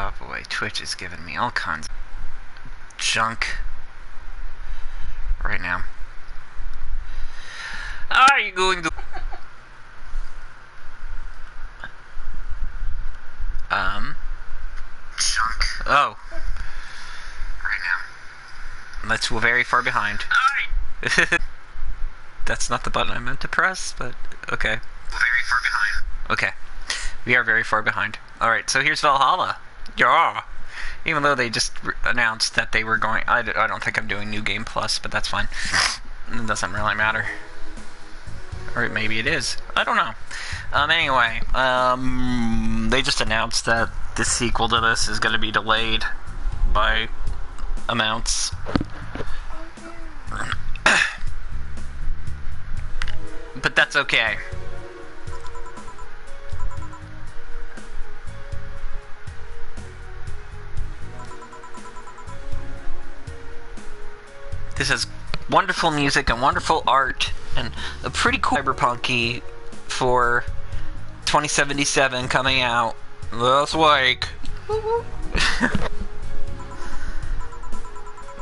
Oh boy, Twitch is giving me all kinds of junk right now. Are you going to... Junk. Oh. Right now. That's very far behind. That's not the button I meant to press, but okay. Very far behind. Okay. We are very far behind. Alright, so here's Valhalla. Yeah. Even though they just announced that they were going... I don't think I'm doing New Game Plus, but that's fine. It doesn't really matter. Or maybe it is. I don't know. Anyway, they just announced that the sequel to this is going to be delayed by amounts. But that's okay. This has wonderful music and wonderful art and a pretty cool cyberpunk-y for 2077 coming out this week.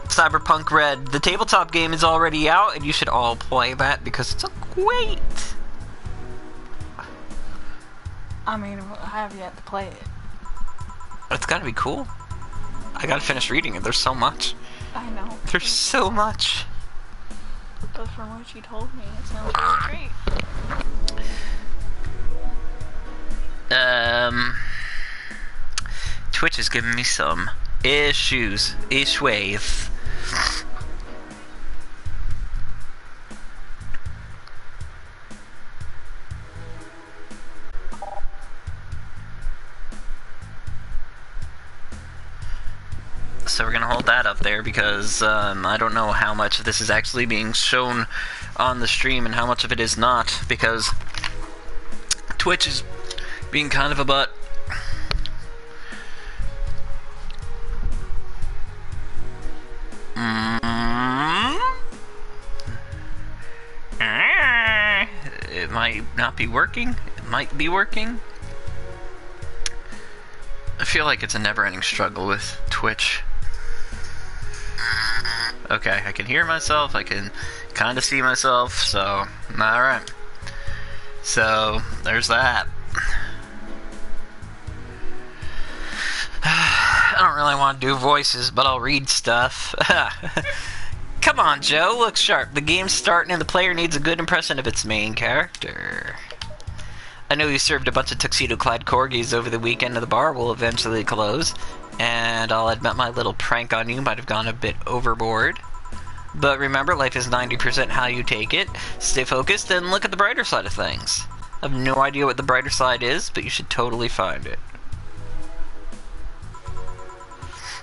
Cyberpunk Red. The tabletop game is already out, and you should all play that because it's great. I mean, I have yet to play it. It's gotta be cool. I gotta finish reading it. There's so much. I know. There's so much. But from what you told me, it sounds really great. Twitch is giving me some issues. Issues. So we're gonna hold that up there because I don't know how much of this is actually being shown on the stream and how much of it is not, because Twitch is being kind of a butt. It might not be working. It might be working. I feel like it's a never-ending struggle with Twitch. Okay, I can hear myself, I can kind of see myself, so, alright. So, there's that. I don't really want to do voices, but I'll read stuff. Come on, Joe, look sharp. The game's starting and the player needs a good impression of its main character. I know you served a bunch of tuxedo-clad corgis over the weekend and the bar will eventually close. And I'll admit my little prank on you might have gone a bit overboard. But remember, life is 90% how you take it. Stay focused and look at the brighter side of things. I have no idea what the brighter side is, but you should totally find it.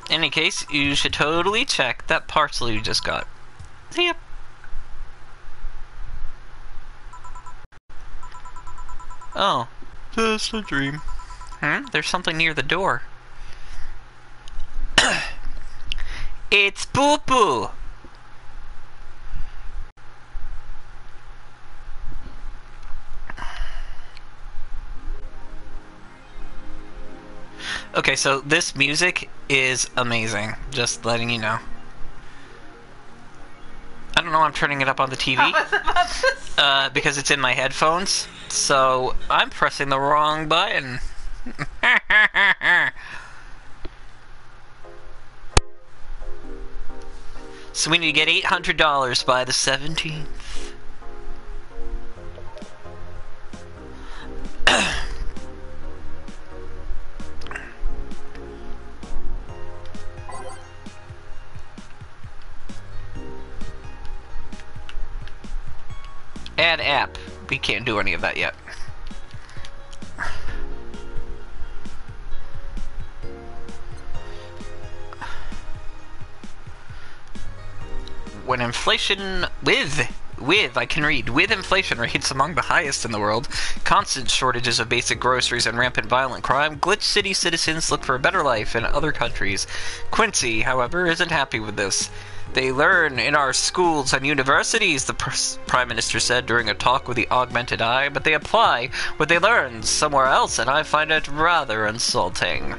In any case, you should totally check that parcel you just got. See ya. Oh, just a dream. There's something near the door. It's Poo Poo! Okay, so this music is amazing. Just letting you know. I don't know why I'm turning it up on the TV. Because it's in my headphones. So, I'm pressing the wrong button. So we need to get $800 by the 17th. Add app. We can't do any of that yet. When inflation I can read, with inflation rates among the highest in the world, constant shortages of basic groceries and rampant violent crime, Glitch City citizens look for a better life in other countries. Quincy, however, isn't happy with this. They learn in our schools and universities, the Prime Minister said during a talk with the Augmented Eye, but they apply what they learn somewhere else, and I find it rather insulting.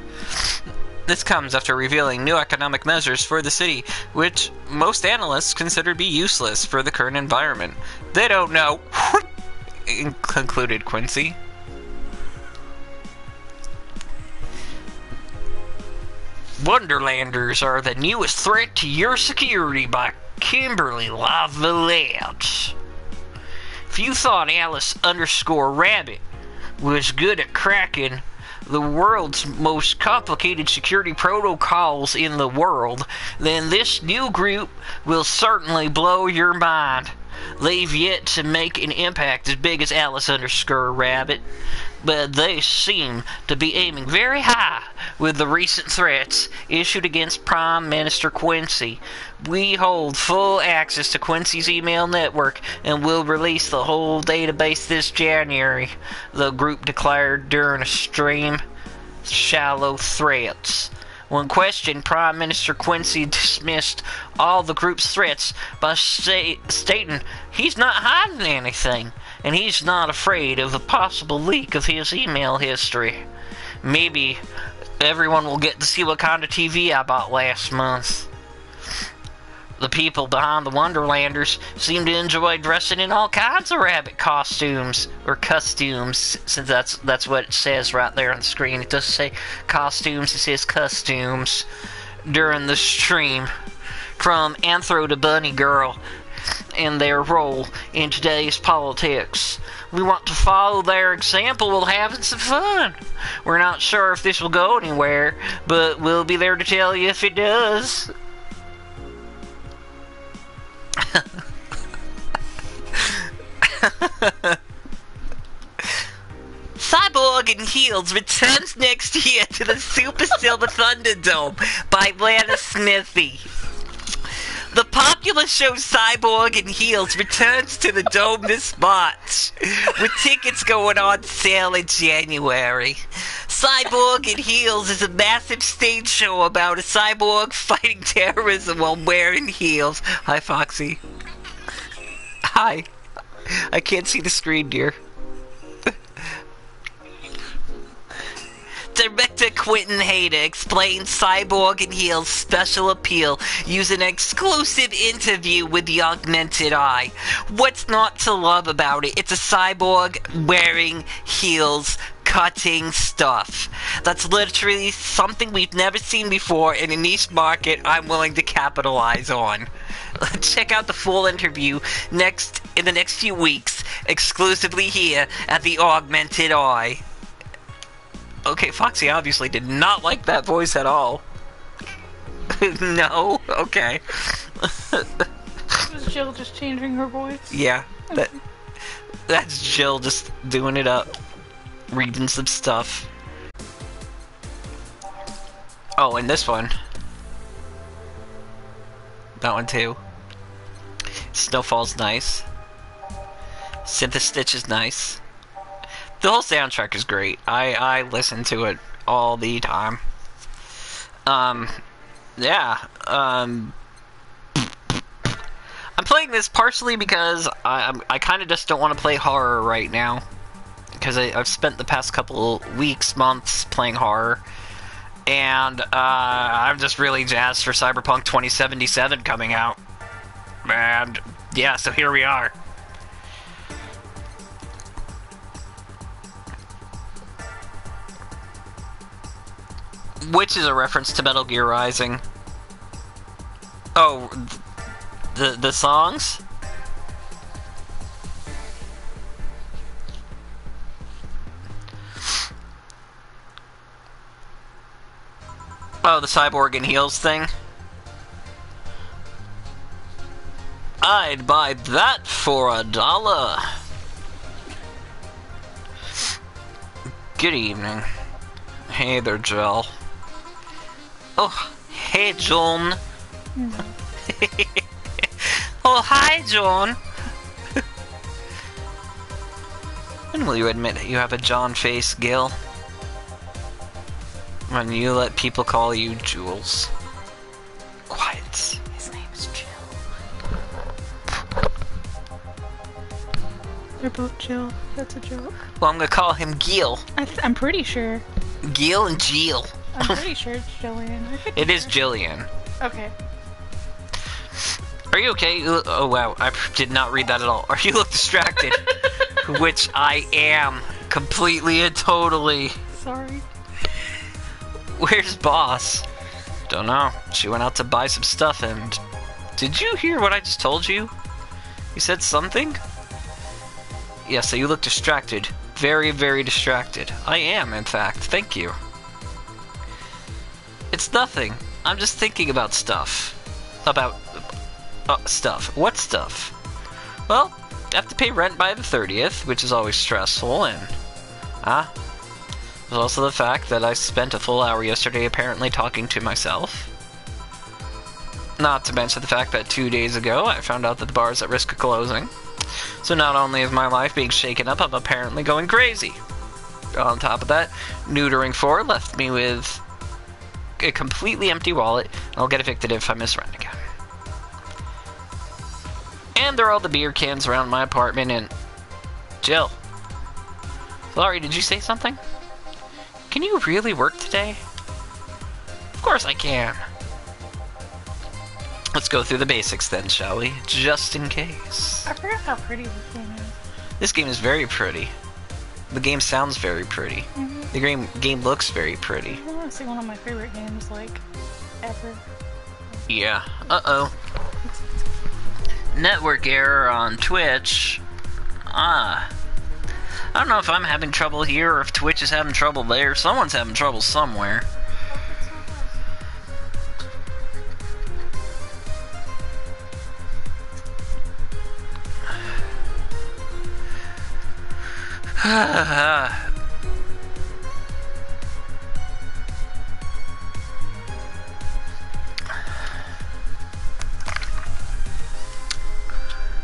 This comes after revealing new economic measures for the city, which most analysts consider to be useless for the current environment. They don't know, concluded Quincy. Wonderlanders are the newest threat to your security by Kimberly Lavalette. If you thought Alice_Rabbit was good at cracking the world's most complicated security protocols in the world, then this new group will certainly blow your mind. They've yet to make an impact as big as Alice_Rabbit, but they seem to be aiming very high with the recent threats issued against Prime Minister Quincy. We hold full access to Quincy's email network and will release the whole database this January, the group declared during a stream shallow threats. When questioned, Prime Minister Quincy dismissed all the group's threats by stating he's not hiding anything, and he's not afraid of a possible leak of his email history. Maybe everyone will get to see what kind of TV I bought last month. The people behind the Wonderlanders seem to enjoy dressing in all kinds of rabbit costumes, or costumes, since that's what it says right there on the screen. It doesn't say costumes, it says costumes, during the stream, from Anthro to Bunny Girl, and their role in today's politics. We want to follow their example while having some fun. We're not sure if this will go anywhere, but we'll be there to tell you if it does. Cyborg and Heels returns next year to the Super Silver Thunderdome by Lana Smithy. The popular show Cyborg and Heels returns to the Dome this March, with tickets going on sale in January. Cyborg and Heels is a massive stage show about a cyborg fighting terrorism while wearing heels. Hi, Foxy. Hi. I can't see the screen, dear. Director Quentin Hayter explains Cyborg and Heels' special appeal using an exclusive interview with the Augmented Eye. What's not to love about it? It's a cyborg wearing heels, cutting stuff. That's literally something we've never seen before in a niche market I'm willing to capitalize on. Check out the full interview in the next few weeks, exclusively here at the Augmented Eye. Okay, Foxy obviously did not like that voice at all. No? Okay. Was Jill just changing her voice? Yeah. That's Jill just doing it up. Reading some stuff. Oh, and this one. That one too. Snowfall's nice. Synthestitch is nice. The whole soundtrack is great. I listen to it all the time. Yeah. I'm playing this partially because I kind of just don't want to play horror right now. Because I've spent the past couple weeks, months playing horror. And I'm just really jazzed for Cyberpunk 2077 coming out. And yeah, so here we are. Which is a reference to Metal Gear Rising. Oh, the songs? Oh, the Cyborg and Heels thing? I'd buy that for $1. Good evening. Hey there, Jill. Oh, hey, John. Oh, hi, John. When will you admit that you have a John face, Gil? When you let people call you Jules. Quiet. His name's Jill. They're both Jill. That's a joke. Well, I'm gonna call him Gil. I'm pretty sure. Gil and Jill. I'm pretty sure it's Jillian. It is Jillian. Okay. Are you okay? Oh wow, I did not read that at all. You look distracted. Which I am. Completely and totally. Sorry. Where's Boss? Don't know. She went out to buy some stuff and... Did you hear what I just told you? You said something? Yeah, so you look distracted. Very, very distracted. I am, in fact. Thank you. It's nothing. I'm just thinking about stuff. About... stuff. What stuff? Well, I have to pay rent by the 30th, which is always stressful, and... There's also the fact that I spent a full hour yesterday apparently talking to myself. Not to mention the fact that 2 days ago I found out that the bar is at risk of closing. So not only is my life being shaken up, I'm apparently going crazy. On top of that, neutering 4 left me with a completely empty wallet, and I'll get evicted if I miss rent again. And there are all the beer cans around my apartment, and... Jill. Laurie, did you say something? Can you really work today? Of course I can. Let's go through the basics then, shall we? Just in case. I forgot how pretty this game is. This game is very pretty. The game sounds very pretty. Mm-hmm. The game looks very pretty. I want to say one of my favorite games, like, ever. Yeah. Uh-oh. Network error on Twitch. I don't know if I'm having trouble here or if Twitch is having trouble there. Someone's having trouble somewhere.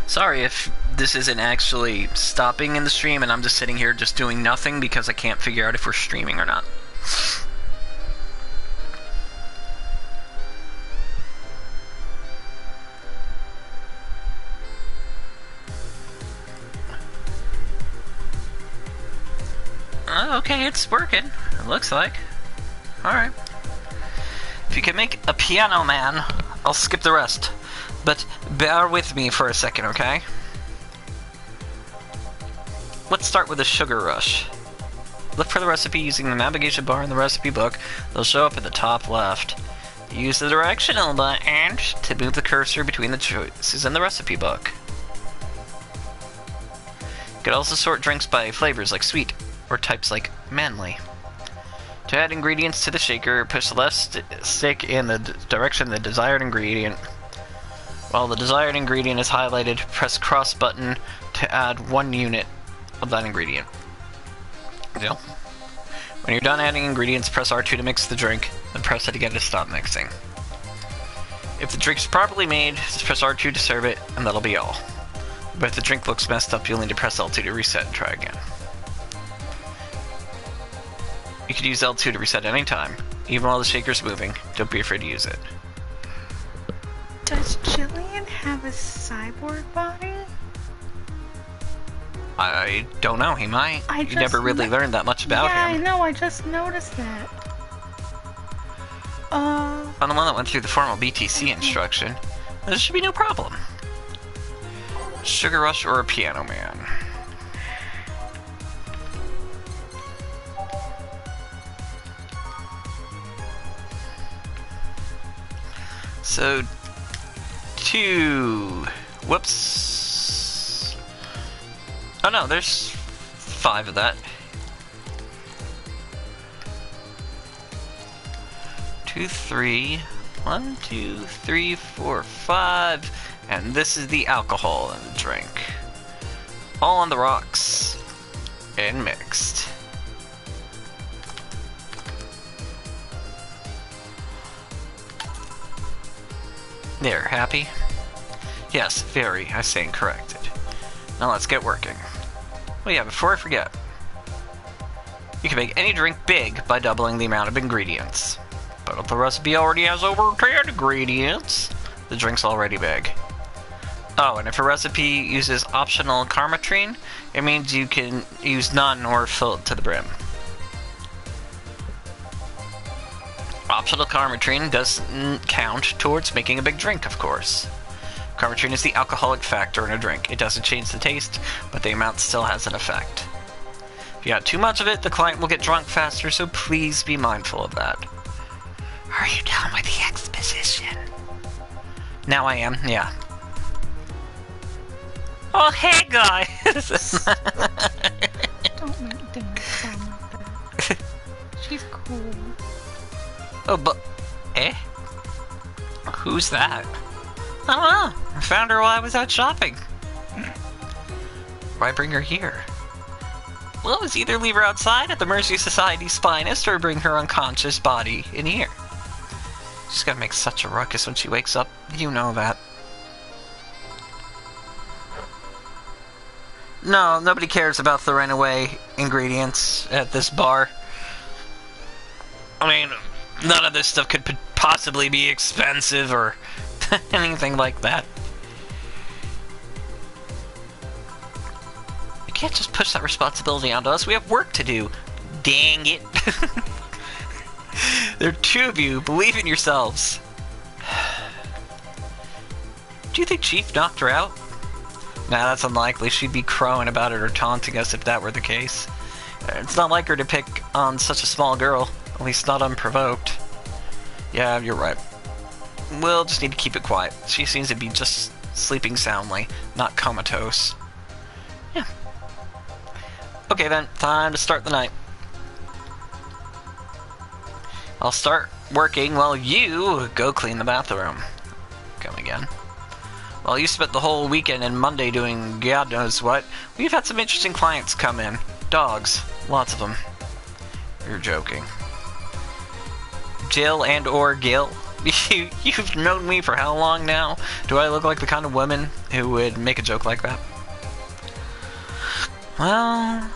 Sorry if this isn't actually stopping in the stream and I'm just sitting here just doing nothing because I can't figure out if we're streaming or not. Okay, it's working, it looks like. Alright. If you can make a piano man, I'll skip the rest. But bear with me for a second, okay? Let's start with a sugar rush. Look for the recipe using the navigation bar in the recipe book. They'll show up at the top left. Use the directional button to move the cursor between the choices in the recipe book. You can also sort drinks by flavors like sweet, or types like manly. To add ingredients to the shaker, push the left stick in the direction of the desired ingredient. While the desired ingredient is highlighted, press cross button to add 1 unit of that ingredient. Deal. When you're done adding ingredients, press R2 to mix the drink, then press it again to stop mixing. If the drink is properly made, just press R2 to serve it, and that'll be all. But if the drink looks messed up, you'll need to press L2 to reset and try again. You can use L2 to reset any time, even while the shaker's moving. Don't be afraid to use it. Does Jillian have a cyborg body? I don't know, he might. You never really learned that much about him. Yeah, I know, I just noticed that. I'm the one that went through the formal BTC instruction. There should be no problem. Sugar Rush or a Piano Man? So... 2... Whoops... Oh no, there's 5 of that. 2, 3... 1, 2, 3, 4, 5... And this is the alcohol in the drink. All on the rocks. And mixed. There, happy? Yes, very. I stand corrected. Now let's get working. Oh yeah, before I forget. You can make any drink big by doubling the amount of ingredients. But if the recipe already has over 10 ingredients, the drink's already big. Oh, and if a recipe uses optional karmatrine, it means you can use none or fill it to the brim. Optional Carmetrine doesn't count towards making a big drink, of course. Carmetrine is the alcoholic factor in a drink. It doesn't change the taste, but the amount still has an effect. If you got too much of it, the client will get drunk faster, so please be mindful of that. Are you done with the exposition? Now I am, yeah. Oh, hey, guys! Don't make them sound like that. She's cool. Oh, but... Eh? Who's that? I don't know. I found her while I was out shopping. Why bring her here? Well, it was either leave her outside at the Mercy Society's finest or bring her unconscious body in here. She's gonna make such a ruckus when she wakes up. You know that. No, nobody cares about throwing away ingredients at this bar. I mean, none of this stuff could possibly be expensive or anything like that. You can't just push that responsibility onto us. We have work to do. Dang it. There are two of you. Believe in yourselves. Do you think Chief knocked her out? Nah, that's unlikely. She'd be crowing about it or taunting us if that were the case. It's not like her to pick on such a small girl. At least not unprovoked. Yeah, you're right. We'll just need to keep it quiet. She seems to be just sleeping soundly, not comatose. Yeah. Okay then, time to start the night. I'll start working while you go clean the bathroom. Come again. Well, you spent the whole weekend and Monday doing God knows what. We've had some interesting clients come in. Dogs. Lots of them. You're joking. Jill and or Gil. You've known me for how long now? Do I look like the kind of woman who would make a joke like that? Well...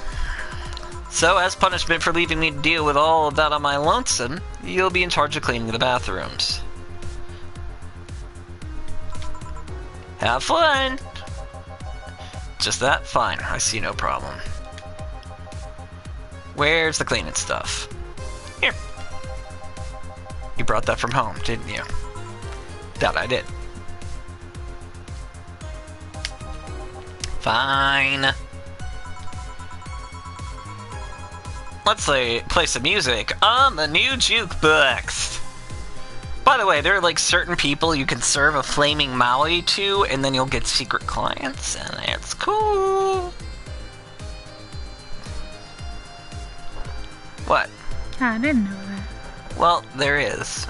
So, as punishment for leaving me to deal with all of that on my lonesome, you'll be in charge of cleaning the bathrooms. Have fun! Just that? Fine. I see no problem. Where's the cleaning stuff? Here. You brought that from home, didn't you? Doubt I did. Fine. Let's play some music on the new jukebox. By the way, there are like certain people you can serve a flaming Maui to, and then you'll get secret clients, and it's cool. What? I didn't know that. Well, there is.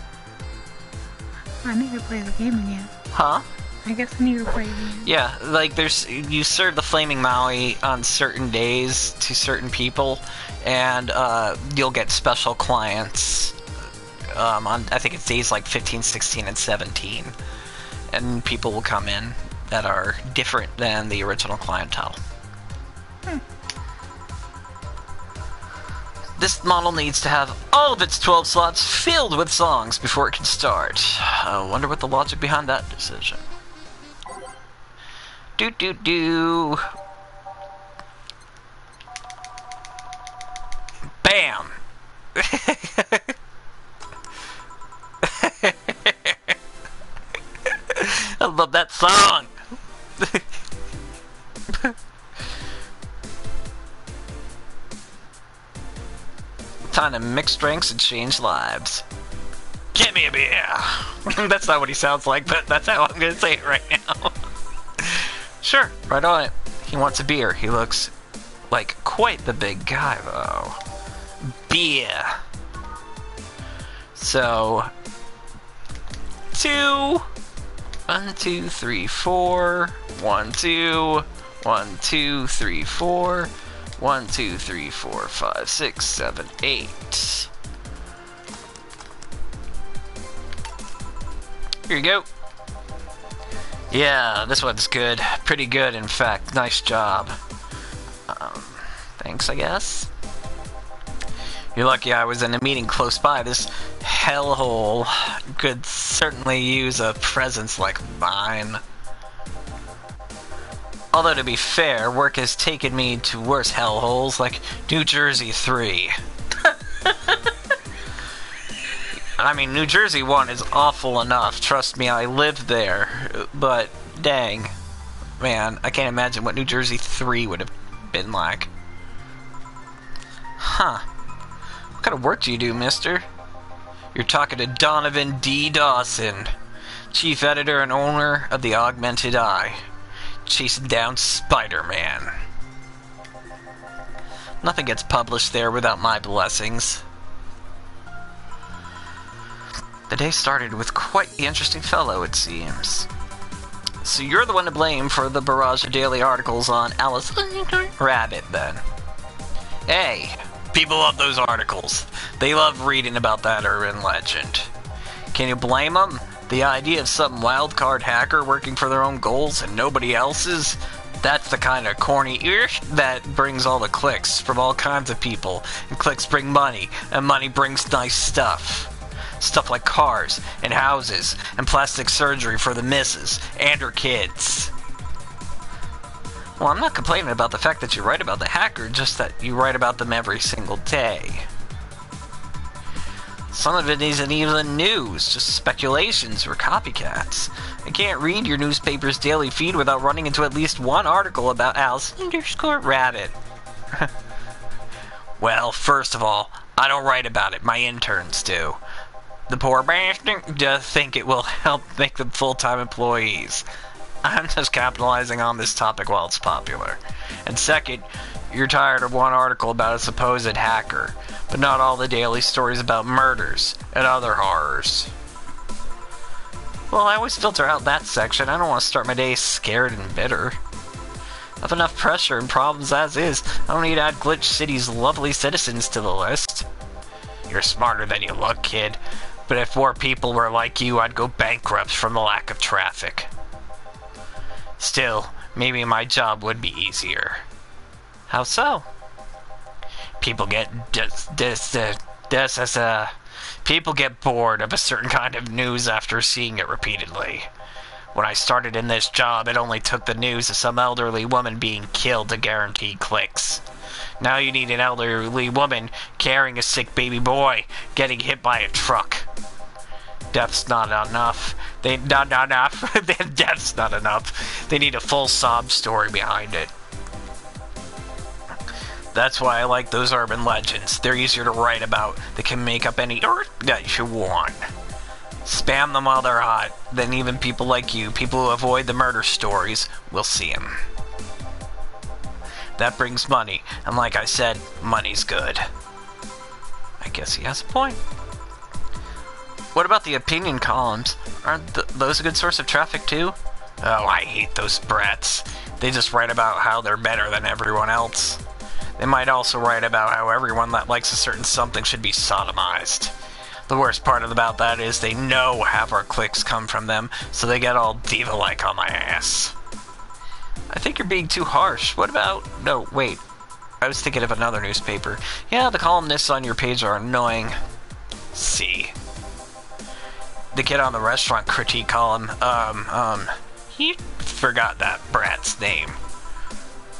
I need to play the game again. Huh? I guess I need to play it again. Yeah, like you serve the flaming Maui on certain days to certain people, and you'll get special clients on, I think it's days like 15, 16, and 17. And people will come in that are different than the original clientele. This model needs to have all of its 12 slots filled with songs before it can start. I wonder what the logic behind that decision. Do. Bam! I love that song! Time to mix drinks and change lives. Get me a beer! That's not what he sounds like, but that's how I'm gonna say it right now. Sure, right on it. He wants a beer. He looks like quite the big guy, though. Beer. So, 2. 1, 2, 3, 4. 1, 2. 1, 2, 3, 4. 1, 2, 3, 4, 5, 6, 7, 8. Here you go. Yeah, this one's good. Pretty good, in fact. Nice job. Thanks, I guess. You're lucky I was in a meeting close by. This hellhole could certainly use a presence like mine. Although, to be fair, work has taken me to worse hellholes like New Jersey 3. I mean, New Jersey 1 is awful enough. Trust me, I lived there. But, dang. Man, I can't imagine what New Jersey 3 would have been like. Huh. What kind of work do you do, mister? You're talking to Donovan D. Dawson, chief editor and owner of the Augmented Eye. Chasing down Spider-Man. Nothing gets published there without my blessings. The day started with quite the interesting fellow, it seems. So you're the one to blame for the barrage of daily articles on Alice Rabbit, then. Hey, people love those articles. They love reading about that urban legend. Can you blame them? The idea of some wildcard hacker working for their own goals and nobody else's? That's the kind of corny that brings all the clicks from all kinds of people. And clicks bring money, and money brings nice stuff. Stuff like cars, and houses, and plastic surgery for the missus, and her kids. Well, I'm not complaining about the fact that you write about the hacker, just that you write about them every single day. Some of it isn't even news, just speculations or copycats. I can't read your newspaper's daily feed without running into at least one article about Alice_Rabbit. Well, first of all, I don't write about it, my interns do. The poor bastard just think it will help make them full-time employees. I'm just capitalizing on this topic while it's popular. And second, you're tired of one article about a supposed hacker, but not all the daily stories about murders and other horrors. Well, I always filter out that section. I don't want to start my day scared and bitter. I have enough pressure and problems as is. I don't need to add Glitch City's lovely citizens to the list. You're smarter than you look, kid. But if more people were like you, I'd go bankrupt from the lack of traffic. Still, maybe my job would be easier. How so? People get people get bored of a certain kind of news after seeing it repeatedly. When I started in this job, it only took the news of some elderly woman being killed to guarantee clicks. Now you need an elderly woman carrying a sick baby boy getting hit by a truck. Death's not enough. Death's not enough. They need a full sob story behind it. That's why I like those urban legends. They're easier to write about. They can make up any that you want. Spam them while they're hot. Then even people like you, people who avoid the murder stories, will see them. That brings money, and like I said, money's good. I guess he has a point. What about the opinion columns? Aren't those a good source of traffic too? Oh, I hate those brats. They just write about how they're better than everyone else. They might also write about how everyone that likes a certain something should be sodomized. The worst part about that is they know half our clicks come from them, so they get all diva-like on my ass. I think you're being too harsh. What about... No, wait. I was thinking of another newspaper. Yeah, the columnists on your page are annoying. See. The kid on the restaurant critique column, he forgot that brat's name.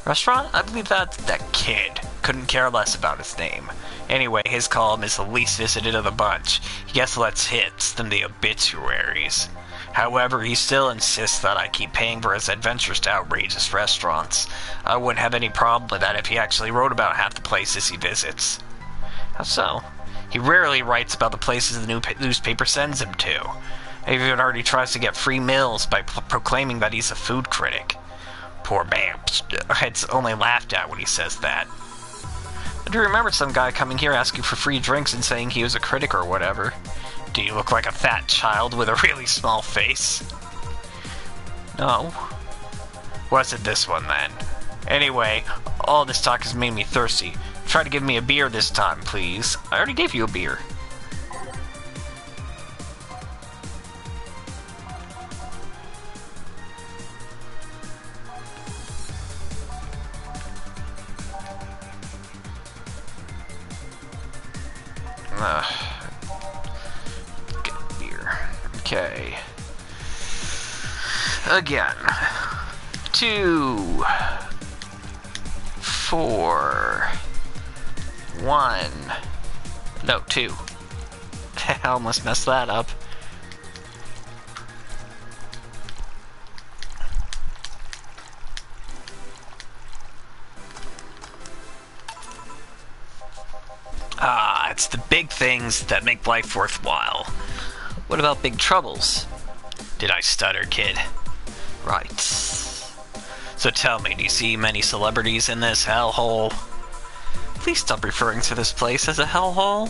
Restaurant? I believe that's that kid. Couldn't care less about his name. Anyway, his column is the least visited of the bunch. He gets less hits than the obituaries. However, he still insists that I keep paying for his adventures to outrageous restaurants. I wouldn't have any problem with that if he actually wrote about half the places he visits. How so? He rarely writes about the places the newspaper sends him to. He even already tries to get free meals by proclaiming that he's a food critic. Poor Bamps. It's only laughed at when he says that. I do remember some guy coming here asking for free drinks and saying he was a critic or whatever. Do you look like a fat child with a really small face? No. Was it this one then? Anyway, all this talk has made me thirsty. Try to give me a beer this time, please. I already gave you a beer. Get a beer. Okay. Again. 2, 4, 1. No, 2. I almost messed that up. Ah, it's the big things that make life worthwhile. What about big troubles? Did I stutter, kid? Right. So tell me, do you see many celebrities in this hellhole? Please stop referring to this place as a hellhole.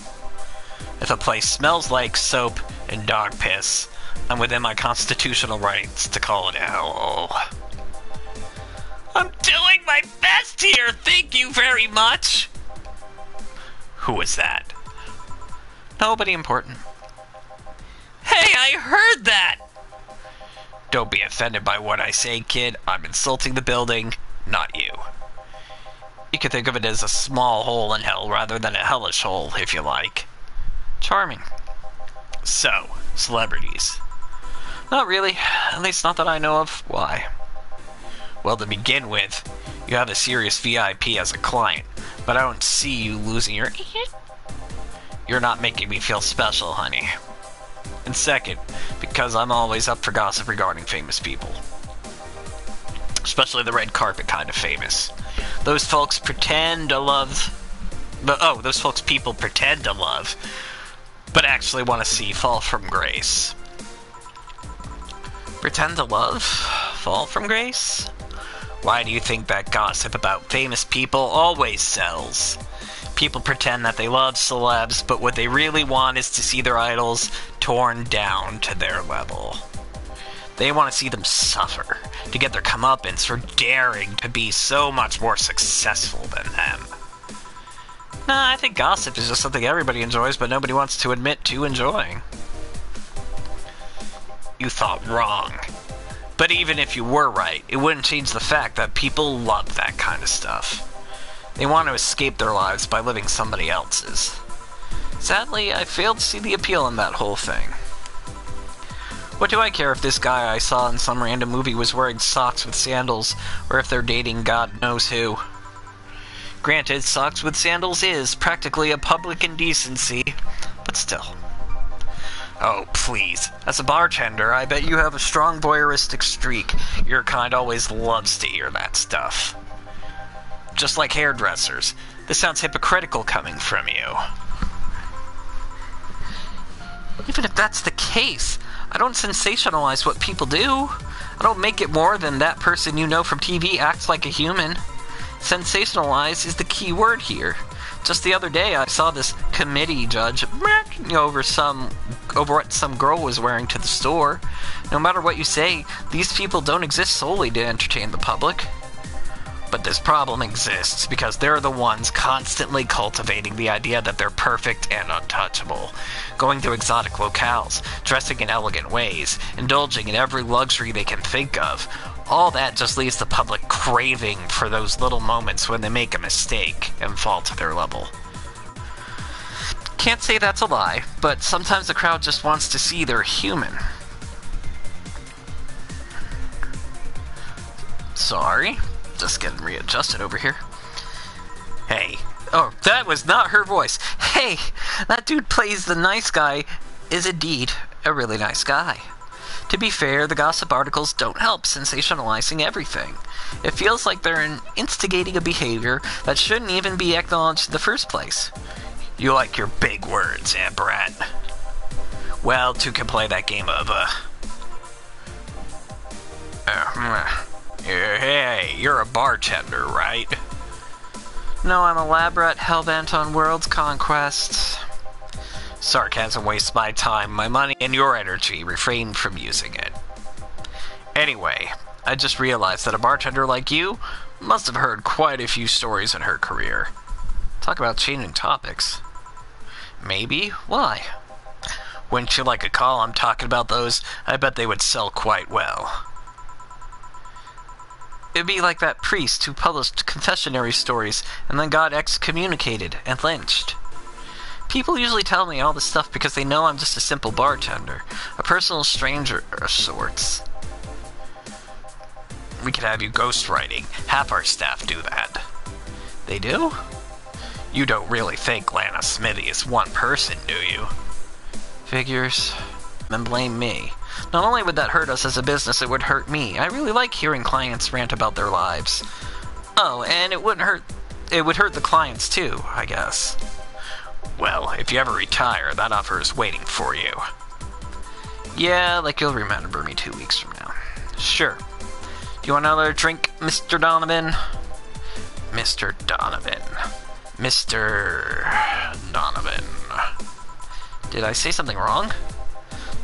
If a place smells like soap and dog piss, I'm within my constitutional rights to call it a hellhole. I'm doing my best here, thank you very much! Who was that? Nobody important. Hey, I heard that! Don't be offended by what I say, kid. I'm insulting the building, not you. You can think of it as a small hole in hell rather than a hellish hole, if you like. Charming. So, celebrities. Not really. At least not that I know of. Why? Well, to begin with, you have a serious VIP as a client, but I don't see you losing your... You're not making me feel special, honey. And second, because I'm always up for gossip regarding famous people. Especially the red carpet kind of famous. Those folks pretend to love... those folks people pretend to love, but actually want to see fall from grace. Pretend to love? Fall from grace? Why do you think that gossip about famous people always sells? People pretend that they love celebs, but what they really want is to see their idols torn down to their level. They want to see them suffer, to get their comeuppance for daring to be so much more successful than them. Nah, I think gossip is just something everybody enjoys, but nobody wants to admit to enjoying. You thought wrong. But even if you were right, it wouldn't change the fact that people love that kind of stuff. They want to escape their lives by living somebody else's. Sadly, I failed to see the appeal in that whole thing. What do I care if this guy I saw in some random movie was wearing socks with sandals, or if they're dating God knows who? Granted, socks with sandals is practically a public indecency, but still. Oh, please. As a bartender, I bet you have a strong voyeuristic streak. Your kind always loves to hear that stuff. Just like hairdressers. This sounds hypocritical coming from you. Even if that's the case, I don't sensationalize what people do. I don't make it more than that person you know from TV acts like a human. Sensationalize is the key word here. Just the other day, I saw this committee judge over what some girl was wearing to the store. No matter what you say, these people don't exist solely to entertain the public. But this problem exists because they're the ones constantly cultivating the idea that they're perfect and untouchable, going to exotic locales, dressing in elegant ways, indulging in every luxury they can think of. All that just leaves the public craving for those little moments when they make a mistake and fall to their level. Can't say that's a lie, but sometimes the crowd just wants to see they're human. Sorry? Just getting readjusted over here. Hey. Oh, that was not her voice. Hey, that dude plays the nice guy is indeed a really nice guy. To be fair, the gossip articles don't help sensationalizing everything. It feels like they're instigating a behavior that shouldn't even be acknowledged in the first place. You like your big words, eh, Brat? Well, two can play that game of, hey, you're a bartender, right? No, I'm a lab rat hellbent on world's conquest. Sarcasm wastes my time, my money, and your energy. Refrain from using it. Anyway, I just realized that a bartender like you must have heard quite a few stories in her career. Talk about changing topics. Maybe? Why? Wouldn't you like a call? I'm talking about those. I bet they would sell quite well. It'd be like that priest who published confessionary stories and then got excommunicated and lynched. People usually tell me all this stuff because they know I'm just a simple bartender, a personal stranger of sorts. We could have you ghostwriting. Half our staff do that. They do? You don't really think Lana Smithy is one person, do you? Figures. And blame me. Not only would that hurt us as a business, it would hurt me. I really like hearing clients rant about their lives. Oh, and it would hurt the clients too, I guess. Well, if you ever retire, that offer is waiting for you. Yeah, like you'll remember me 2 weeks from now. Sure. Do you want another drink, Mr. Donovan? Mr. Donovan. Mr. Donovan. Did I say something wrong?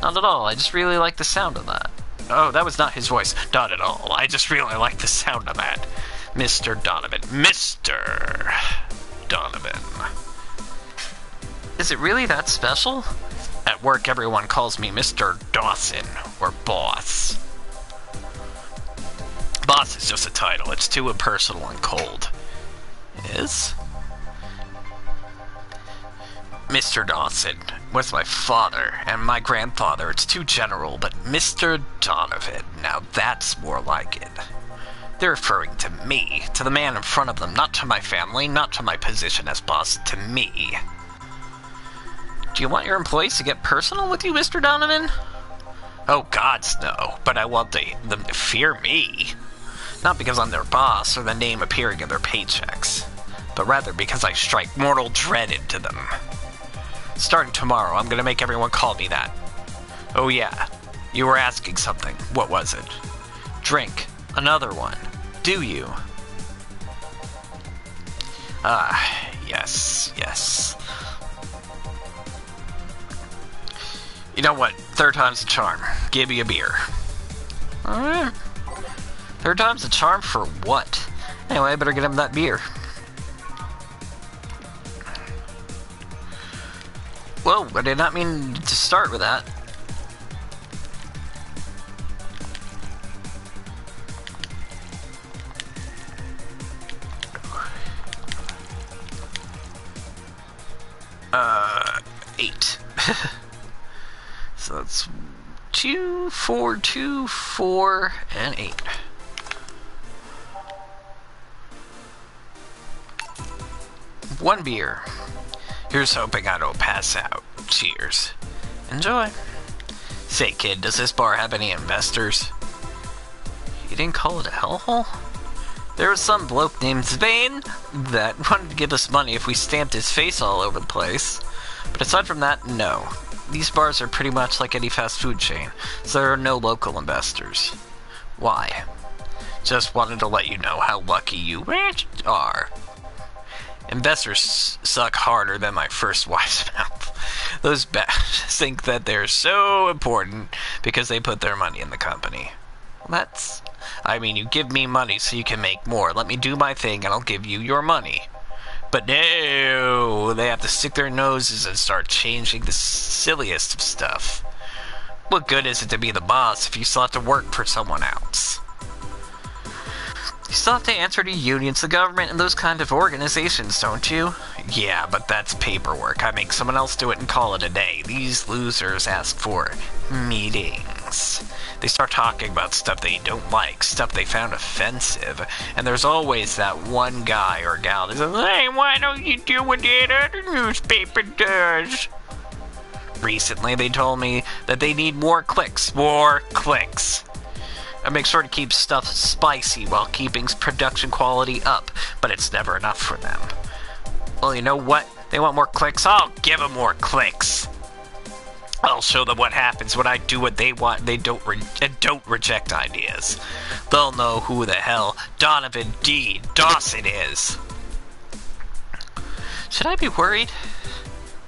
Not at all, I just really like the sound of that. Oh, that was not his voice. Not at all, I just really like the sound of that. Mr. Donovan. Mr. Donovan. Is it really that special? At work, everyone calls me Mr. Dawson, or Boss. Boss is just a title. It's too impersonal and cold. Is? Mr. Dawson was my father and my grandfather. It's too general, but Mr. Donovan, now that's more like it. They're referring to me, to the man in front of them, not to my family, not to my position as boss, to me. Do you want your employees to get personal with you, Mr. Donovan? Oh, gods, no, but I want them to fear me. Not because I'm their boss or the name appearing in their paychecks, but rather because I strike mortal dread into them. Starting tomorrow, I'm gonna make everyone call me that. Oh yeah, you were asking something. What was it? Drink. Another one. Do you? Ah, yes, yes. You know what? Third time's a charm. Give me a beer. Alright. Third time's a charm for what? Anyway, I better get him that beer. Whoa, I did not mean to start with that. Eight. So that's 2, 4, 2, 4, and 8. One beer. Here's hoping I don't pass out. Cheers. Enjoy. Say, kid, does this bar have any investors? You didn't call it a hellhole? There was some bloke named Svane that wanted to give us money if we stamped his face all over the place. But aside from that, no. These bars are pretty much like any fast food chain, so there are no local investors. Why? Just wanted to let you know how lucky you are. Investors suck harder than my first wife's mouth. Those bastards think that they're so important because they put their money in the company. I mean, you give me money so you can make more. Let me do my thing and I'll give you your money. But no, they have to stick their noses and start changing the silliest of stuff. What good is it to be the boss if you still have to work for someone else? You still have to answer to unions, the government, and those kind of organizations, don't you? Yeah, but that's paperwork. I make someone else do it and call it a day. These losers ask for meetings. They start talking about stuff they don't like, stuff they found offensive, and there's always that one guy or gal that says, hey, why don't you do what that other newspaper does? Recently, they told me that they need more clicks. More clicks. I make sure to keep stuff spicy while keeping production quality up, but it's never enough for them. Well, you know what? They want more clicks, I'll give them more clicks. I'll show them what happens when I do what they want and don't reject ideas. They'll know who the hell Donovan D. Dawson is. Should I be worried?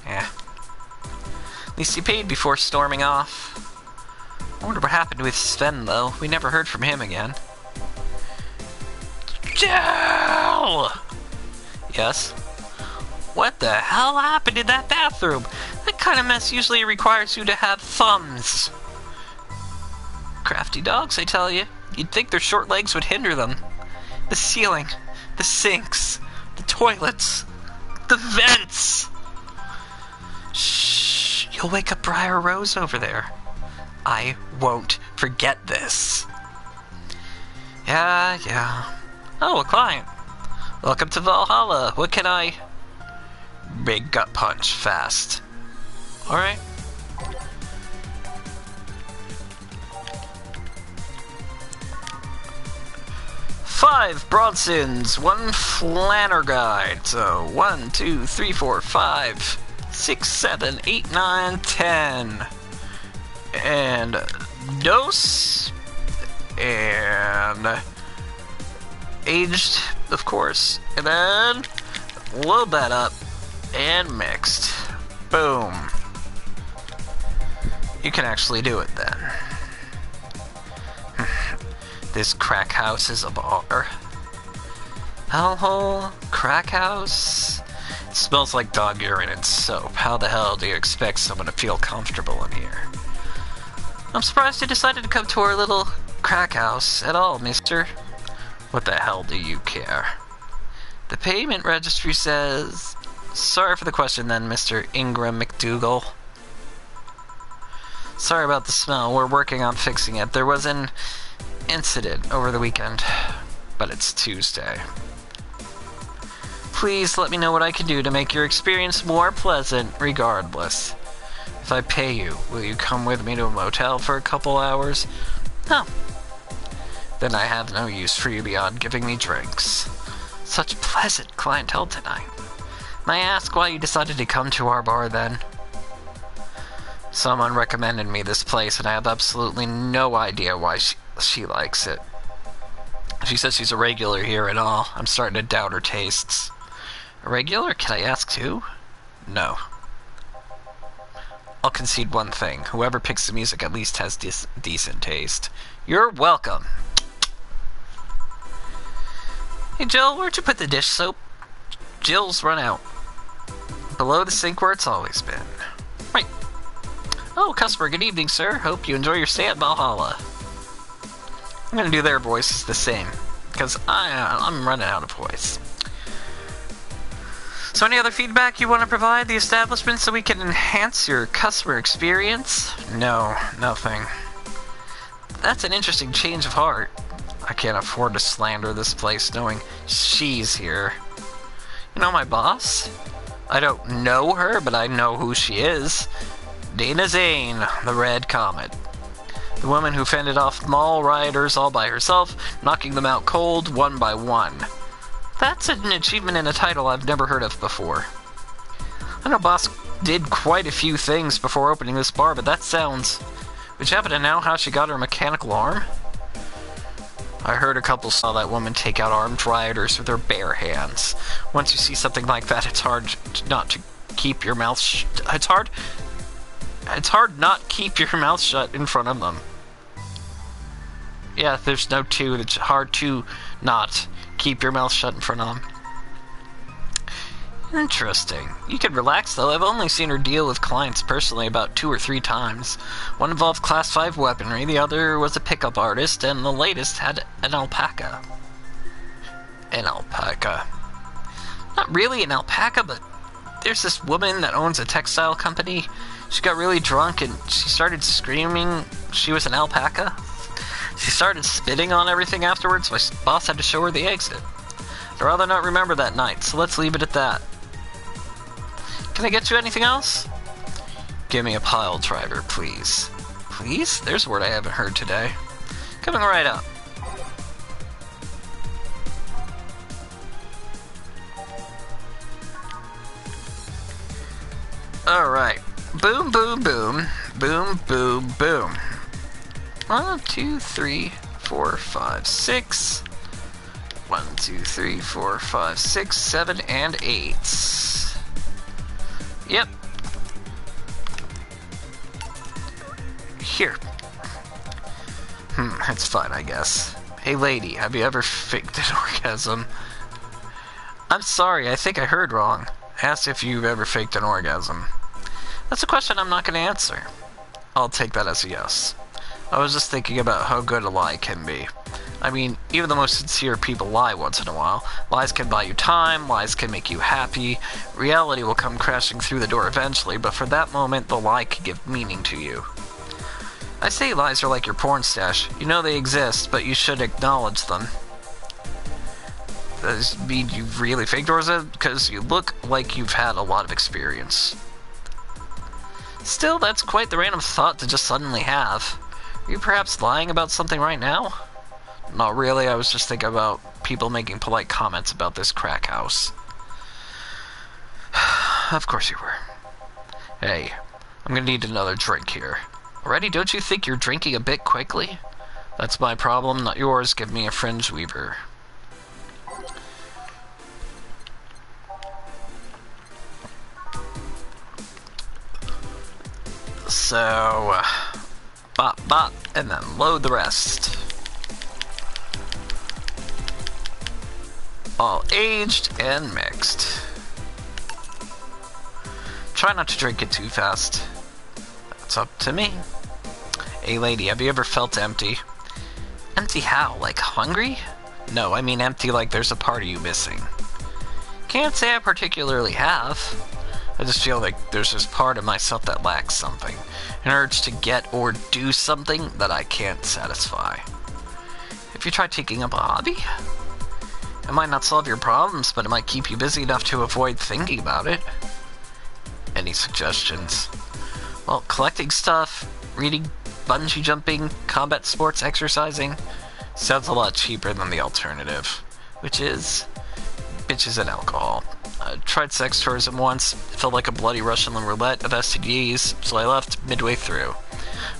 Yeah. At least he paid before storming off. I wonder what happened with Sven, though. We never heard from him again. Jill! Yes? What the hell happened in that bathroom? That kind of mess usually requires you to have thumbs. Crafty dogs, I tell you. You'd think their short legs would hinder them. The ceiling, the sinks, the toilets, the vents. Shh, you'll wake up Briar Rose over there. I won't forget this. Yeah. Oh, a client. Welcome to Valhalla. What can I... Big gut punch, fast. Alright. 5 Bronsons, 1 Flannerguide. So 1, 2, 3, 4, 5, 6, 7, 8, 9, 10. And dose. And aged, of course. And then load that up and mixed. Boom. You can actually do it then. This crack house is a bar. Hellhole? Crack house? It smells like dog urine and soap. How the hell do you expect someone to feel comfortable in here? I'm surprised you decided to come to our little crack house at all, mister. What the hell do you care? The payment registry says... Sorry for the question then, Mr. Ingram McDougal. Sorry about the smell. We're working on fixing it. There was an incident over the weekend, but it's Tuesday. Please let me know what I can do to make your experience more pleasant regardless. If I pay you, will you come with me to a motel for a couple hours? No. Then I have no use for you beyond giving me drinks. Such pleasant clientele tonight. May I ask why you decided to come to our bar then? Someone recommended me this place and I have absolutely no idea why she likes it. She says she's a regular here and all. I'm starting to doubt her tastes. A regular? Can I ask who? No. I'll concede one thing. Whoever picks the music at least has decent taste. You're welcome. Hey Jill, where'd you put the dish soap? Jill's run out. Below the sink where it's always been. Right. Oh, customer, good evening, sir. Hope you enjoy your stay at Valhalla. I'm gonna do their voices the same, because I'm running out of voice. So any other feedback you want to provide the establishment so we can enhance your customer experience? No, nothing. That's an interesting change of heart. I can't afford to slander this place knowing she's here. You know my boss? I don't know her, but I know who she is. Dana Zane, the Red Comet. The woman who fended off mall rioters all by herself, knocking them out cold, one by one. That's an achievement and a title I've never heard of before. I know Boss did quite a few things before opening this bar, but that sounds... Would you happen to know how she got her mechanical arm? I heard a couple saw that woman take out armed rioters with her bare hands. Once you see something like that, it's hard not to keep your mouth It's hard not keep your mouth shut in front of them. Yeah, there's no to. It's hard to not keep your mouth shut in front of them. Interesting. You can relax, though. I've only seen her deal with clients personally about 2 or 3 times. One involved Class 5 weaponry, the other was a pickup artist, and the latest had an alpaca. An alpaca. Not really an alpaca, but there's this woman that owns a textile company. She got really drunk and she started screaming she was an alpaca. She started spitting on everything afterwards, so my boss had to show her the exit. I'd rather not remember that night, so let's leave it at that. Can I get you anything else? Give me a pile driver, please. Please? There's a word I haven't heard today. Coming right up. Alright. Boom, boom, boom. Boom, boom, boom. 1, 2, 3, 4, 5, 6. 1, 2, 3, 4, 5, 6, 7, and 8. Yep. Here. That's fine, I guess. Hey lady, have you ever faked an orgasm? I'm sorry, I think I heard wrong. Asked if you've ever faked an orgasm. That's a question I'm not going to answer. I'll take that as a yes. I was just thinking about how good a lie can be. I mean, even the most sincere people lie once in a while. Lies can buy you time, lies can make you happy. Reality will come crashing through the door eventually, but for that moment, the lie can give meaning to you. I say lies are like your porn stash. You know they exist, but you should acknowledge them. Does it mean you've really faked orgasm? Because you look like you've had a lot of experience. Still, that's quite the random thought to just suddenly have. Are you perhaps lying about something right now? Not really, I was just thinking about people making polite comments about this crack house. Of course you were. Hey, I'm gonna need another drink here. Already, don't you think you're drinking a bit quickly? That's my problem, not yours. Give me a fringe weaver. So, bop, bop, and then load the rest. All aged and mixed. Try not to drink it too fast. That's up to me. Hey lady, have you ever felt empty? Empty how? Like hungry? No, I mean empty like there's a part of you missing. Can't say I particularly have. I just feel like there's this part of myself that lacks something. An urge to get or do something that I can't satisfy. Have you tried taking up a hobby? It might not solve your problems, but it might keep you busy enough to avoid thinking about it. Any suggestions? Well, collecting stuff, reading, bungee jumping, combat sports, exercising. Sounds a lot cheaper than the alternative. Which is bitches and alcohol. I tried sex tourism once. It felt like a bloody Russian roulette of STDs, so I left midway through.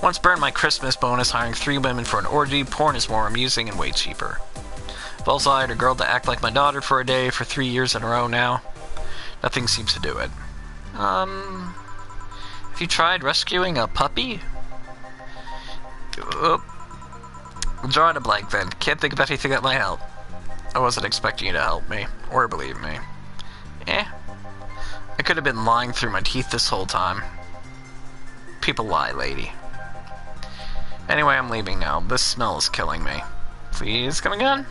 Once burned my Christmas bonus hiring 3 women for an orgy. Porn is more amusing and way cheaper. I've also hired a girl to act like my daughter for a day for 3 years in a row now. Nothing seems to do it. Have you tried rescuing a puppy? Oh. Drawing a blank then. Can't think of anything that might help. I wasn't expecting you to help me, or believe me. I could have been lying through my teeth this whole time. People lie, lady. Anyway, I'm leaving now. This smell is killing me. Please come again?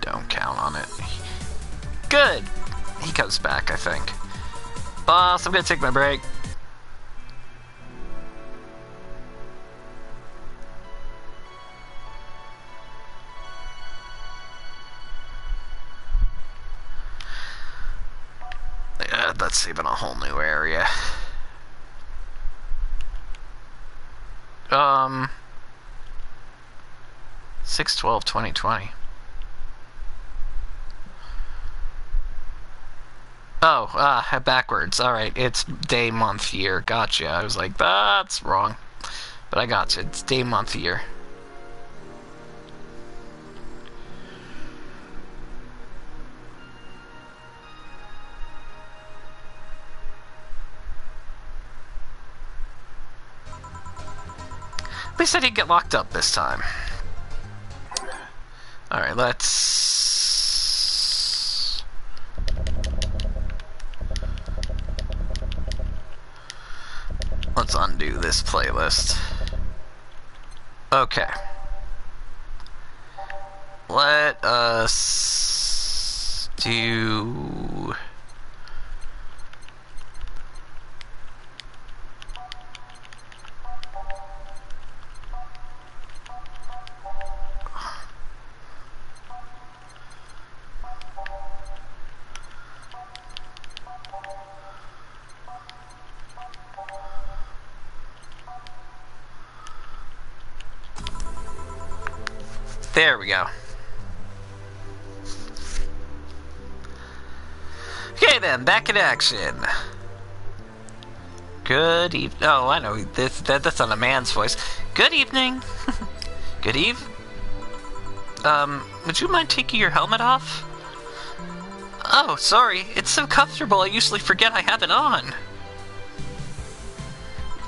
Don't count on it. Good! He comes back, I think. Boss, I'm gonna take my break. Yeah, that's even a whole new area. 6/12/2020. Oh, backwards. Alright, it's day, month, year. Gotcha. I was like, that's wrong. But I gotcha. It's day, month, year. At least I didn't get locked up this time. Alright, let's undo this playlist. Okay. Let us do... There we go. Okay then, back in action. Good evening. Oh, I know that's not a man's voice. Good evening. Good eve. Would you mind taking your helmet off? Oh, sorry. It's so comfortable. I usually forget I have it on.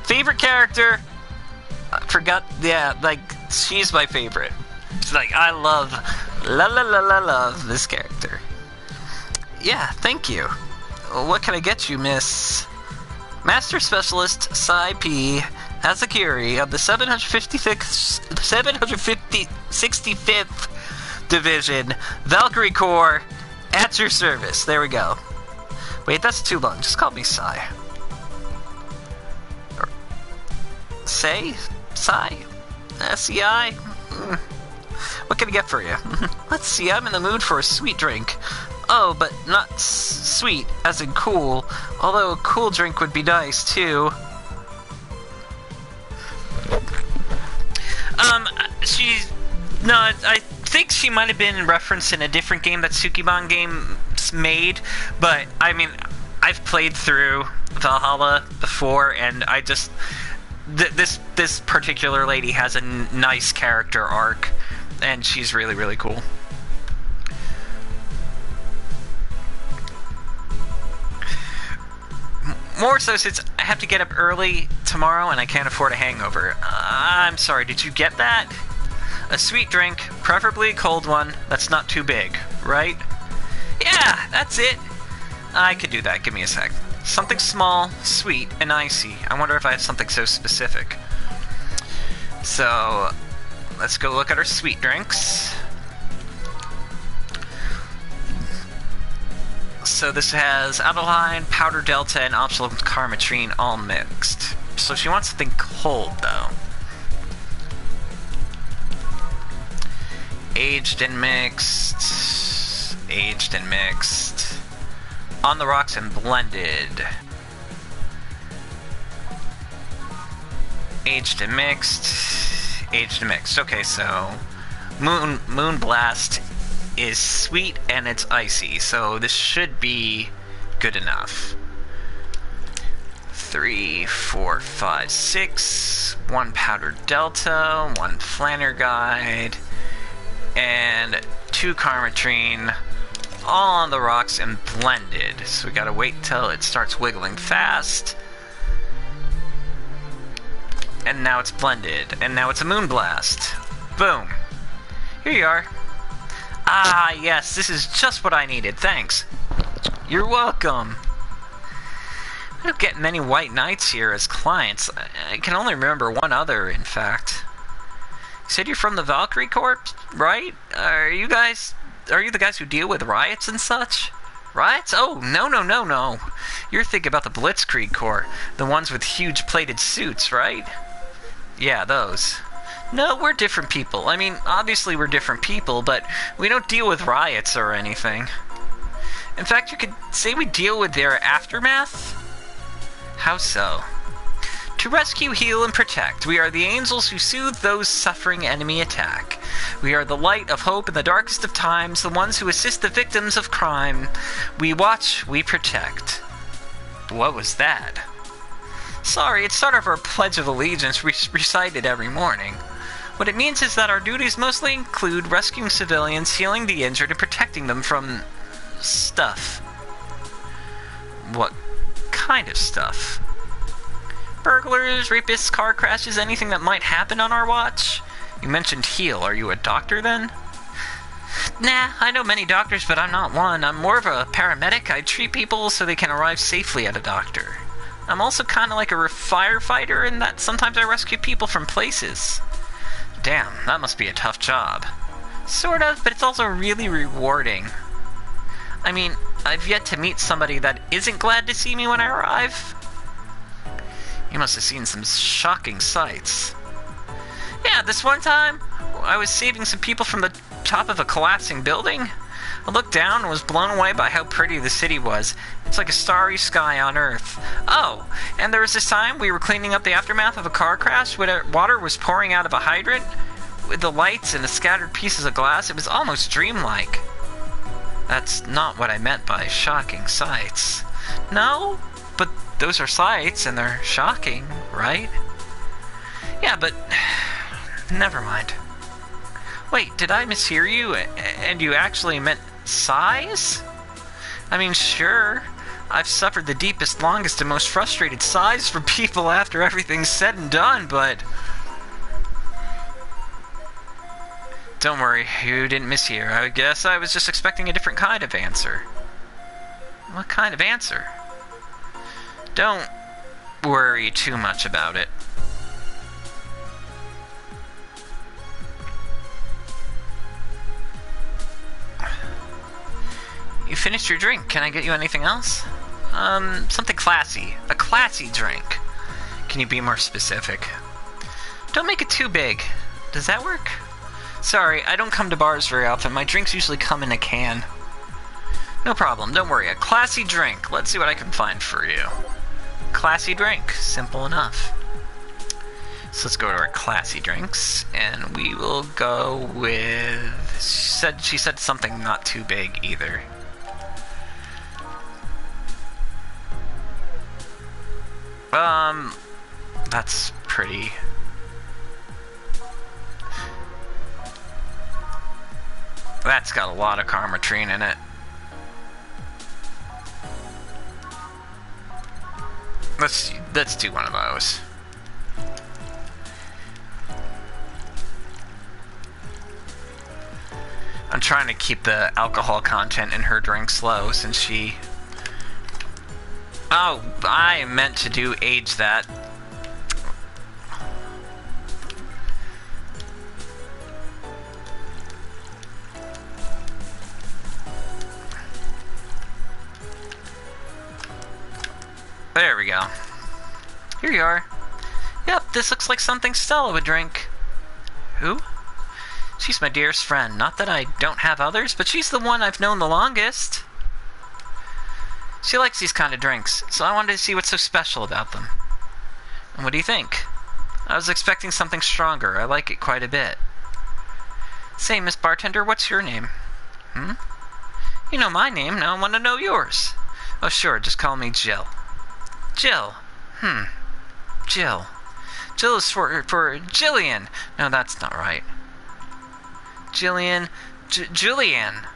Favorite character? I forgot. Yeah, like she's my favorite. It's like, I love this character. Yeah, thank you. What can I get you, Miss? Master Specialist Sai P. Azakiri of the 765th Division, Valkyrie Corps, at your service. There we go. Wait, that's too long. Just call me Sai. Sai? S-E-I? What can I get for you? Let's see, I'm in the mood for a sweet drink. Oh, but not sweet, as in cool. Although a cool drink would be nice, too. think she might have been referenced in a different game that Sukiban Games made, but I mean, I've played through Valhalla before, and I just this particular lady has a nice character arc, and she's really, really cool. More so since I have to get up early tomorrow and I can't afford a hangover. I'm sorry, did you get that? A sweet drink, preferably a cold one, that's not too big, right? Yeah, that's it. I could do that, give me a sec. Something small, sweet, and icy. I wonder if I have something so specific. So, let's go look at our sweet drinks. So this has Adeline, Powder Delta, and optional Carmetrine all mixed. So she wants something cold, though. Aged and mixed. Aged and mixed. On the rocks and blended. Aged and mixed. Aged and mixed. Okay, so Moon Blast is sweet and it's icy, so this should be good enough. 3, 4, 5, 6. 1 Powder Delta, 1 Flanner Guide, and 2 Carmetrine, all on the rocks and blended. So we gotta wait till it starts wiggling fast. And now it's blended, and now it's a Moon Blast. Boom. Here you are. Ah, yes, this is just what I needed, thanks. You're welcome. I don't get many white knights here as clients. I can only remember one other, in fact. You said you're from the Valkyrie Corps, right? Are you the guys who deal with riots and such? Riots? Oh, no. You're thinking about the Blitzkrieg Corps, the ones with huge plated suits, right? Yeah, those. No, we're different people. I mean, obviously we're different people, but we don't deal with riots or anything. In fact, you could say we deal with their aftermath? How so? To rescue, heal, and protect, we are the angels who soothe those suffering enemy attack. We are the light of hope in the darkest of times, the ones who assist the victims of crime. We watch, we protect. What was that? Sorry, it's sort of our Pledge of Allegiance recited every morning. What it means is that our duties mostly include rescuing civilians, healing the injured, and protecting them from stuff. What kind of stuff? Burglars, rapists, car crashes, anything that might happen on our watch? You mentioned heal. Are you a doctor then? Nah, I know many doctors, but I'm not one. I'm more of a paramedic. I treat people so they can arrive safely at a doctor. I'm also kind of like a firefighter in that sometimes I rescue people from places. Damn, that must be a tough job. Sort of, but it's also really rewarding. I mean, I've yet to meet somebody that isn't glad to see me when I arrive. You must have seen some shocking sights. Yeah, this one time, I was saving some people from the top of a collapsing building. I looked down and was blown away by how pretty the city was. It's like a starry sky on Earth. Oh, and there was this time we were cleaning up the aftermath of a car crash where water was pouring out of a hydrant. With the lights and the scattered pieces of glass, it was almost dreamlike. That's not what I meant by shocking sights. No, but those are sights and they're shocking, right? Yeah, but never mind. Wait, did I mishear you? And you actually meant sighs? I mean, sure, I've suffered the deepest, longest, and most frustrated sighs from people after everything's said and done, but... Don't worry, you didn't mishear. I guess I was just expecting a different kind of answer. What kind of answer? Don't worry too much about it. You finished your drink. Can I get you anything else? Something classy. A classy drink. Can you be more specific? Don't make it too big. Does that work? Sorry, I don't come to bars very often. My drinks usually come in a can. No problem. Don't worry. A classy drink. Let's see what I can find for you. Classy drink. Simple enough. So let's go to our classy drinks, and we will go with... She said something not too big either. That's pretty... That's got a lot of carmatrine in it. Let's do one of those. I'm trying to keep the alcohol content in her drinks low since she... Oh, I meant to do age that. There we go. Here you are. Yep, this looks like something Stella would drink. Who? She's my dearest friend. Not that I don't have others, but she's the one I've known the longest. She likes these kind of drinks, so I wanted to see what's so special about them. And what do you think? I was expecting something stronger. I like it quite a bit. Say, Miss Bartender, what's your name? You know my name, now I want to know yours. Oh, sure, just call me Jill. Jill. Jill. Jill is for Jillian. No, that's not right. Jillian. Julianne.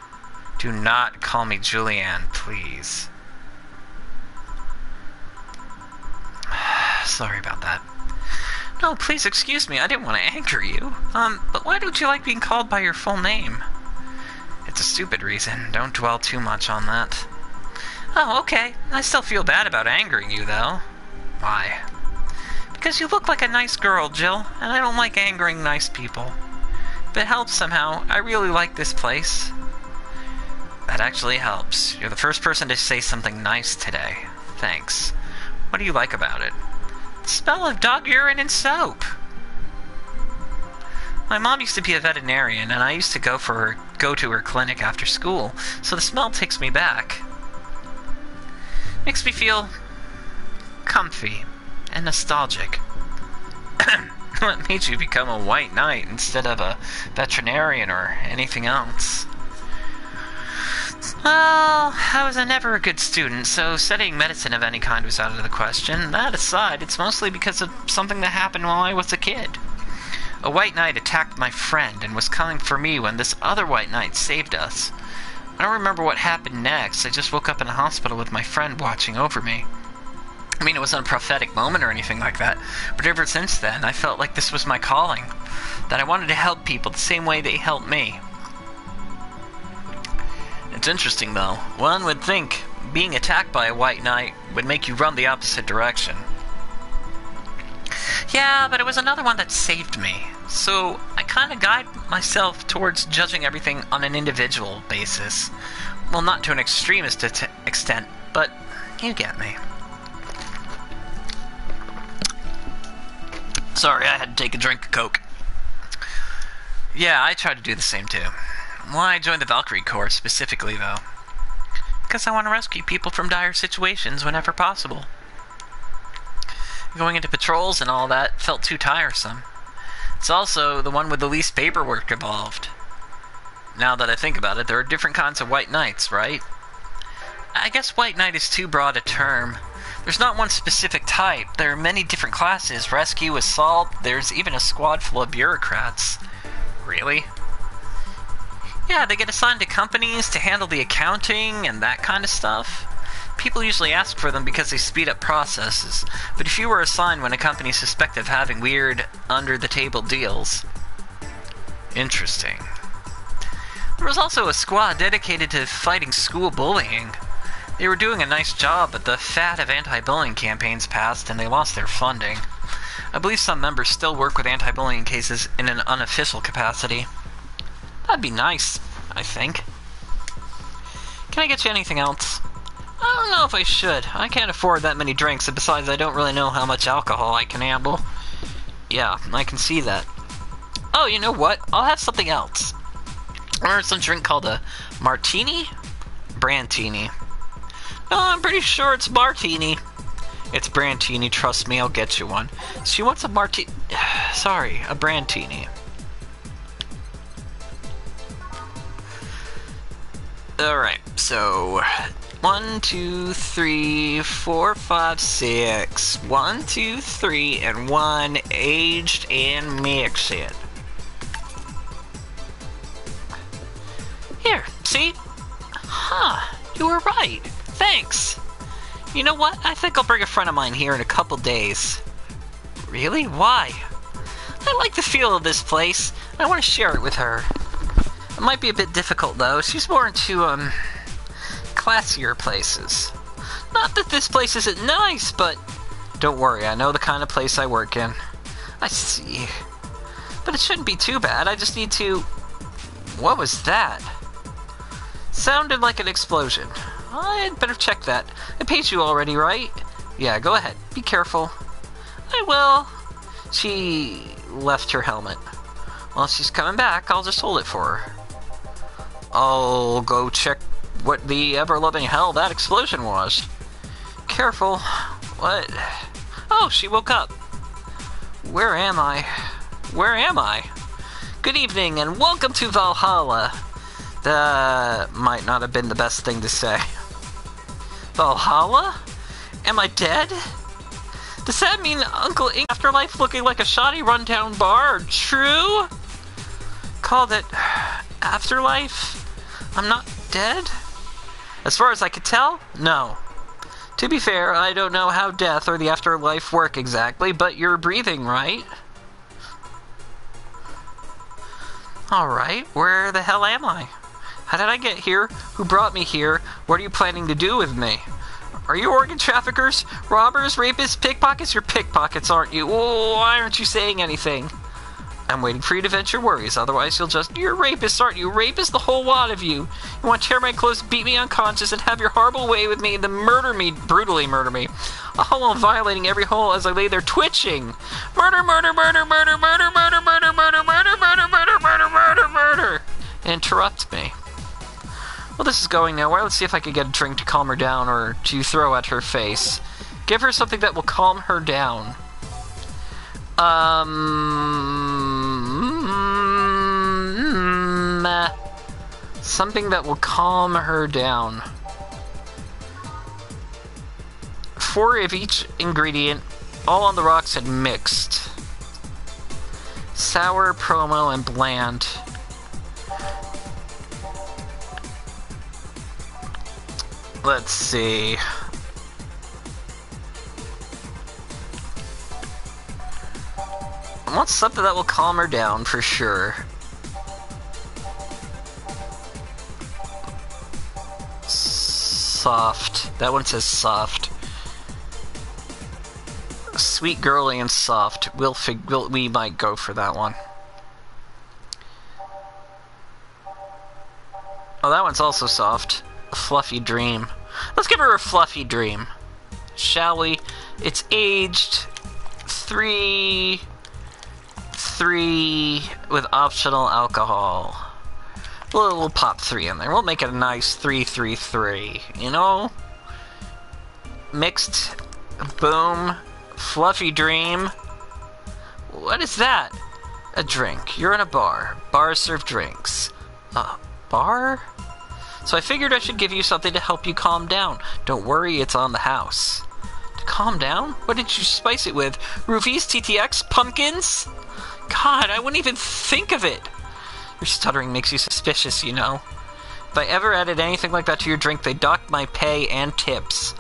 Do not call me Julianne, please. Sorry about that. No, please excuse me. I didn't want to anger you. But why don't you like being called by your full name? It's a stupid reason. Don't dwell too much on that. Oh, okay. I still feel bad about angering you, though. Why? Because you look like a nice girl, Jill, and I don't like angering nice people. If it helps somehow, I really like this place. That actually helps. You're the first person to say something nice today. Thanks. What do you like about it? The smell of dog urine and soap. My mom used to be a veterinarian, and I used to go to her clinic after school, so the smell takes me back. Makes me feel comfy and nostalgic. What made you become a white knight instead of a veterinarian or anything else? Well, I was never a good student, so studying medicine of any kind was out of the question. That aside, it's mostly because of something that happened while I was a kid. A white knight attacked my friend and was coming for me when this other white knight saved us. I don't remember what happened next. I just woke up in a hospital with my friend watching over me. I mean, it wasn't a prophetic moment or anything like that, but ever since then, I felt like this was my calling, that I wanted to help people the same way they helped me. It's interesting, though. One would think being attacked by a white knight would make you run the opposite direction. Yeah, but it was another one that saved me. So I kind of guide myself towards judging everything on an individual basis. Well, not to an extremist extent, but you get me. Sorry, I had to take a drink of Coke. Yeah, I tried to do the same too. Why join the Valkyrie Corps specifically, though? Because I want to rescue people from dire situations whenever possible. Going into patrols and all that felt too tiresome. It's also the one with the least paperwork involved. Now that I think about it, there are different kinds of white knights, right? I guess white knight is too broad a term. There's not one specific type. There are many different classes. Rescue, assault, there's even a squad full of bureaucrats. Really? Yeah, they get assigned to companies to handle the accounting and that kind of stuff. People usually ask for them because they speed up processes, but if you were assigned when a company is suspected of having weird, under-the-table deals... Interesting. There was also a squad dedicated to fighting school bullying. They were doing a nice job, but the fad of anti-bullying campaigns passed and they lost their funding. I believe some members still work with anti-bullying cases in an unofficial capacity. That'd be nice, I think. Can I get you anything else? I don't know if I should. I can't afford that many drinks, and besides, I don't really know how much alcohol I can handle. Yeah, I can see that. Oh, you know what? I'll have something else. I ordered some drink called a martini? Brandtini. No, I'm pretty sure it's martini. It's Brandtini, trust me, I'll get you one. She wants a martini. Sorry, a Brandtini. Alright, so 1, 2, 3, 4, 5, 6. 1, 2, 3, and 1 aged and mix it. Here, see? Huh, you were right. Thanks. You know what? I think I'll bring a friend of mine here in a couple days. Really? Why? I like the feel of this place. I want to share it with her. It might be a bit difficult, though. She's more into, classier places. Not that this place isn't nice, but... Don't worry, I know the kind of place I work in. I see. But it shouldn't be too bad. I just need to... What was that? Sounded like an explosion. I'd better check that. I paid you already, right? Yeah, go ahead. Be careful. I will. She left her helmet. Well, if she's coming back, I'll just hold it for her. I'll go check what the ever-loving hell that explosion was. Careful. What? Oh, she woke up. Where am I? Where am I? Good evening, and welcome to Valhalla. That might not have been the best thing to say. Valhalla? Am I dead? Does that mean Uncle Ink Afterlife looking like a shoddy rundown bar are true? Called it Afterlife? I'm not dead? As far as I could tell, no. To be fair, I don't know how death or the afterlife work exactly, but you're breathing, right? Alright, where the hell am I? How did I get here? Who brought me here? What are you planning to do with me? Are you organ traffickers? Robbers? Rapists? Pickpockets? You're pickpockets, aren't you? Oh, why aren't you saying anything? I'm waiting for you to vent your worries, otherwise you'll just... You're rapists, aren't you? Rapists, the whole lot of you. You want to tear my clothes, beat me unconscious, and have your horrible way with me, and then murder me, brutally murder me. All while violating every hole as I lay there twitching. Murder, murder, murder, murder, murder, murder, murder, murder, murder, murder, murder, murder, murder, murder. Interrupt me. Well, this is going nowhere. Let's see if I can get a drink to calm her down or to throw at her face. Give her something that will calm her down. Something that will calm her down. 4 of each ingredient, all on the rocks and mixed. Sour, promo, and bland. Let's see. I want something that will calm her down for sure. Soft. That one says soft. Sweet, girly, and soft. We might go for that one. Oh, that one's also soft. A fluffy dream. Let's give her a fluffy dream. Shall we? It's aged 3 with optional alcohol. We'll pop 3 in there. We'll make it a nice 3-3-3. You know? Mixed. Boom. Fluffy dream. What is that? A drink. You're in a bar. Bars serve drinks. Bar? So I figured I should give you something to help you calm down. Don't worry, it's on the house. To calm down? What did you spice it with? Roofies? TTX? Pumpkins? God, I wouldn't even think of it. Your stuttering makes you suspicious, you know. If I ever added anything like that to your drink, they'd dock my pay and tips.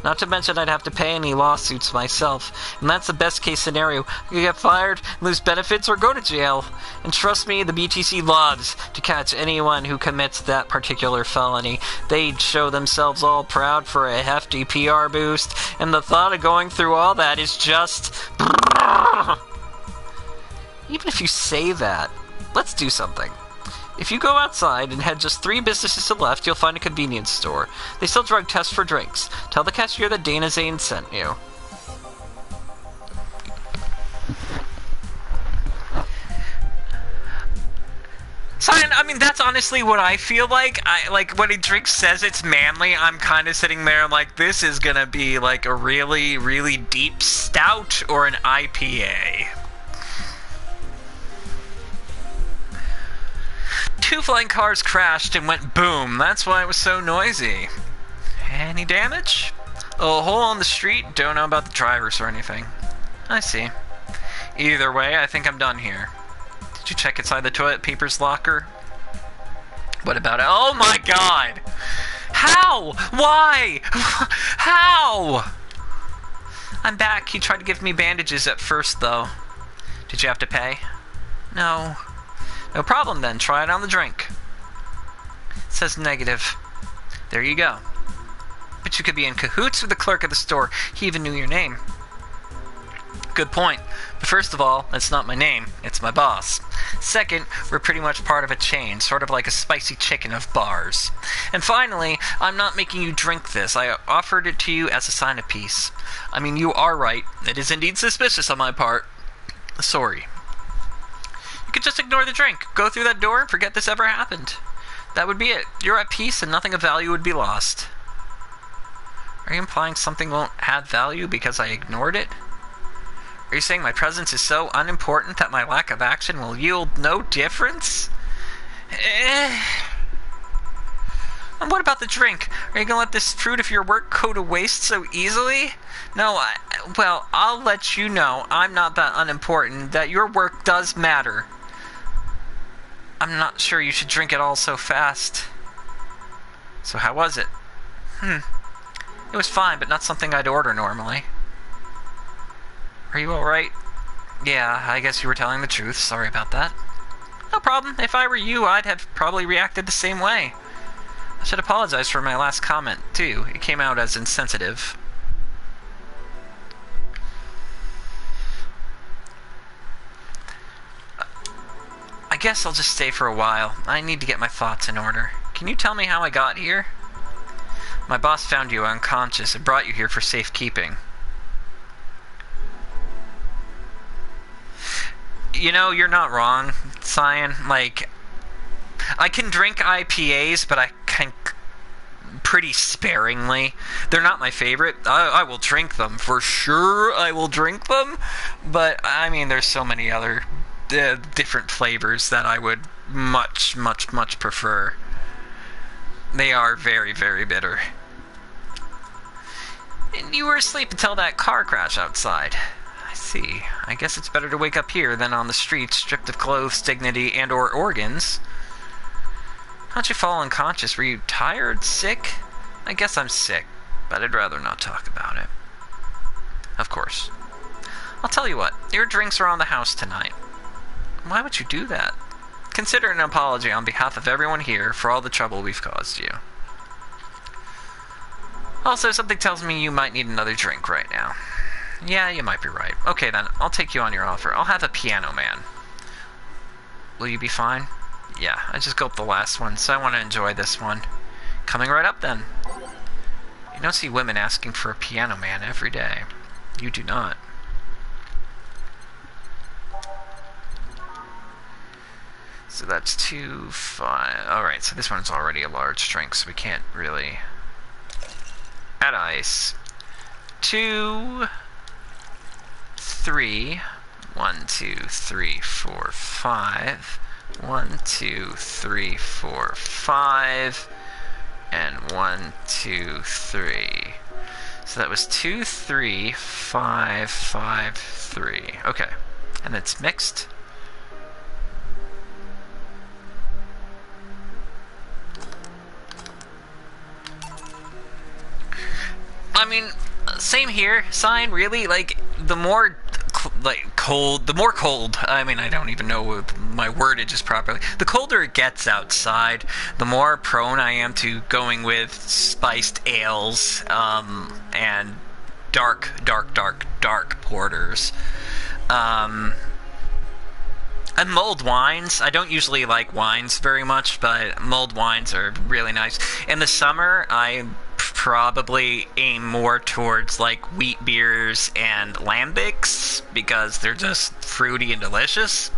Not to mention I'd have to pay any lawsuits myself. And that's the best case scenario. I could get fired, lose benefits, or go to jail. And trust me, the BTC loves to catch anyone who commits that particular felony. They'd show themselves all proud for a hefty PR boost. And the thought of going through all that is just... Even if you say that, let's do something. If you go outside and head just 3 businesses to the left, you'll find a convenience store. They sell drug tests for drinks. Tell the cashier that Dana Zane sent you. Simon, I mean, that's honestly what I feel like. Like, when a drink says it's manly, I'm kind of sitting there like, this is gonna be like a really, really deep stout or an IPA. 2 flying cars crashed and went boom. That's why it was so noisy. Any damage? A hole on the street. Don't know about the drivers or anything. I see. Either way, I think I'm done here. Did you check inside the toilet paper's locker? What about it? Oh my god! How? Why? How? I'm back. He tried to give me bandages at first, though. Did you have to pay? No. No problem, then. Try it on the drink. It says negative. There you go. But you could be in cahoots with the clerk at the store. He even knew your name. Good point. But first of all, it's not my name. It's my boss. Second, we're pretty much part of a chain, sort of like a spicy chicken of bars. And finally, I'm not making you drink this. I offered it to you as a sign of peace. I mean, you are right. It is indeed suspicious on my part. Sorry. You could just ignore the drink. Go through that door and forget this ever happened. That would be it. You're at peace and nothing of value would be lost. Are you implying something won't have value because I ignored it? Are you saying my presence is so unimportant that my lack of action will yield no difference? And what about the drink? Are you gonna let this fruit of your work go to waste so easily? No, well, I'll let you know I'm not that unimportant, that your work does matter. I'm not sure you should drink it all so fast. So how was it? It was fine, but not something I'd order normally. Are you alright? Yeah, I guess you were telling the truth. Sorry about that. No problem. If I were you, I'd have probably reacted the same way. I should apologize for my last comment, too. It came out as insensitive. I guess I'll just stay for a while. I need to get my thoughts in order. Can you tell me how I got here? My boss found you unconscious and brought you here for safekeeping. You know, you're not wrong, Cyan. Like, I can drink IPAs, but I can pretty sparingly. They're not my favorite. I will drink them, for sure I will drink them. But, I mean, there's so many other different flavors that I would much, much, much prefer. They are very, very bitter. And you were asleep until that car crash outside. I see. I guess it's better to wake up here than on the streets, stripped of clothes, dignity, and or organs. How'd you fall unconscious? Were you tired? Sick? I guess I'm sick, but I'd rather not talk about it. Of course. I'll tell you what. Your drinks are on the house tonight. Why would you do that? Consider an apology on behalf of everyone here for all the trouble we've caused you. Also, something tells me you might need another drink right now. Yeah, you might be right. Okay then, I'll take you on your offer. I'll have a piano man. Will you be fine? Yeah, I just gulped the last one, so I want to enjoy this one. Coming right up then. You don't see women asking for a piano man every day. You do not. So that's 2, 5... Alright, so this one's already a large drink, so we can't really... Add ice. 2... 3, 1, 2, 3, 4, 5, 1, 2, 3, 4, 5, and 1, 2, 3. So that was 2, 3, 5, 5, 3. Okay, and it's mixed. I mean, same here, Sign, really, like, the more cold, I mean, I don't even know my wordage is properly. The colder it gets outside, the more prone I am to going with spiced ales, and dark porters. And mulled wines. I don't usually like wines very much, but mulled wines are really nice. In the summer, I probably aim more towards like wheat beers and lambics because they're just fruity and delicious.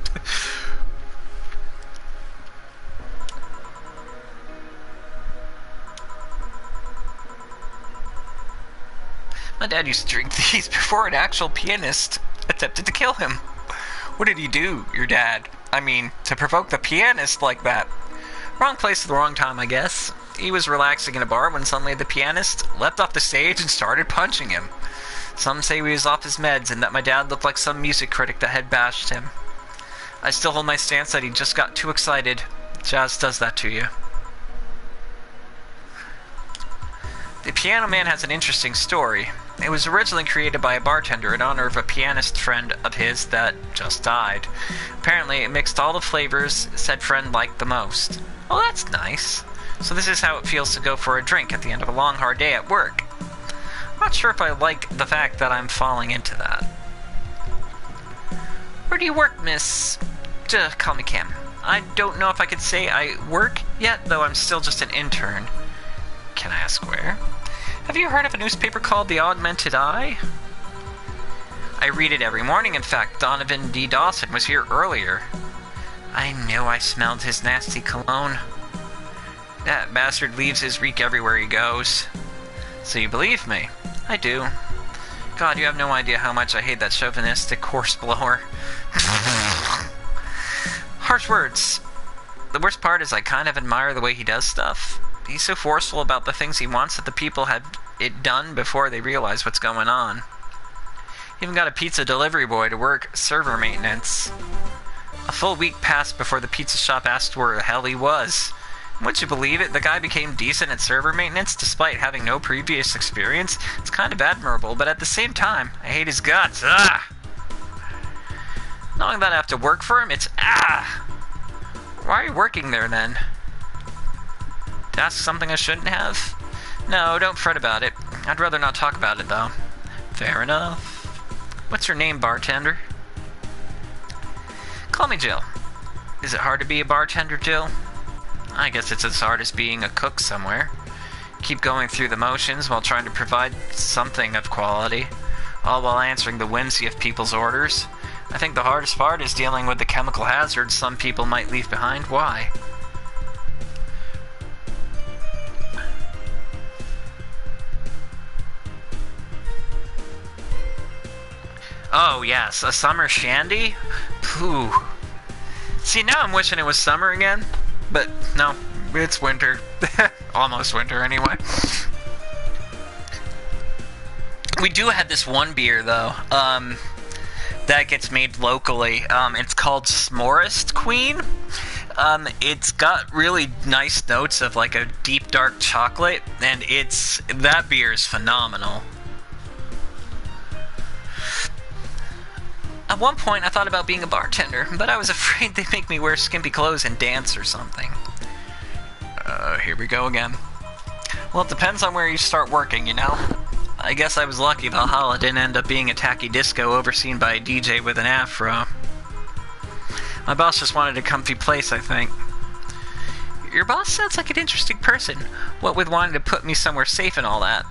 My dad used to drink these before an actual pianist attempted to kill him. What did he do, your dad? I mean, to provoke the pianist like that? Wrong place at the wrong time, I guess. He was relaxing in a bar when suddenly the pianist leapt off the stage and started punching him. Some say he was off his meds and that my dad looked like some music critic that had bashed him. I still hold my stance that he just got too excited. Jazz does that to you. The Piano Man has an interesting story. It was originally created by a bartender in honor of a pianist friend of his that just died. Apparently, it mixed all the flavors said friend liked the most. Oh, that's nice. So this is how it feels to go for a drink at the end of a long, hard day at work. I'm not sure if I like the fact that I'm falling into that. Where do you work, miss? Call me Kim. I don't know if I could say I work yet, though I'm still just an intern. Can I ask where? Have you heard of a newspaper called The Augmented Eye? I read it every morning. In fact, Donovan D. Dawson was here earlier. I knew I smelled his nasty cologne. That bastard leaves his reek everywhere he goes. So you believe me? I do. God, you have no idea how much I hate that chauvinistic horseblower. Harsh words. The worst part is I kind of admire the way he does stuff. He's so forceful about the things he wants that the people have it done before they realize what's going on. He even got a pizza delivery boy to work server maintenance. A full week passed before the pizza shop asked where the hell he was. Would you believe it? The guy became decent at server maintenance despite having no previous experience. It's kind of admirable, but at the same time, I hate his guts. Ah! Knowing that I have to work for him, it's ah! Why are you working there then? To ask something I shouldn't have? No, don't fret about it. I'd rather not talk about it, though. Fair enough. What's your name, bartender? Call me Jill. Is it hard to be a bartender, Jill? I guess it's as hard as being a cook somewhere. Keep going through the motions while trying to provide something of quality, all while answering the whimsy of people's orders. I think the hardest part is dealing with the chemical hazards some people might leave behind. Why? Oh, yes, a summer shandy? Phew. See, now I'm wishing it was summer again. But, no, it's winter. Almost winter, anyway. We do have this one beer, though, that gets made locally. It's called S'morist Queen. It's got really nice notes of, like, a deep, dark chocolate, and that beer is phenomenal. At one point, I thought about being a bartender, but I was afraid they'd make me wear skimpy clothes and dance or something. Here we go again. Well, it depends on where you start working, you know? I guess I was lucky Valhalla didn't end up being a tacky disco overseen by a DJ with an afro. My boss just wanted a comfy place, I think. Your boss sounds like an interesting person, what with wanting to put me somewhere safe and all that.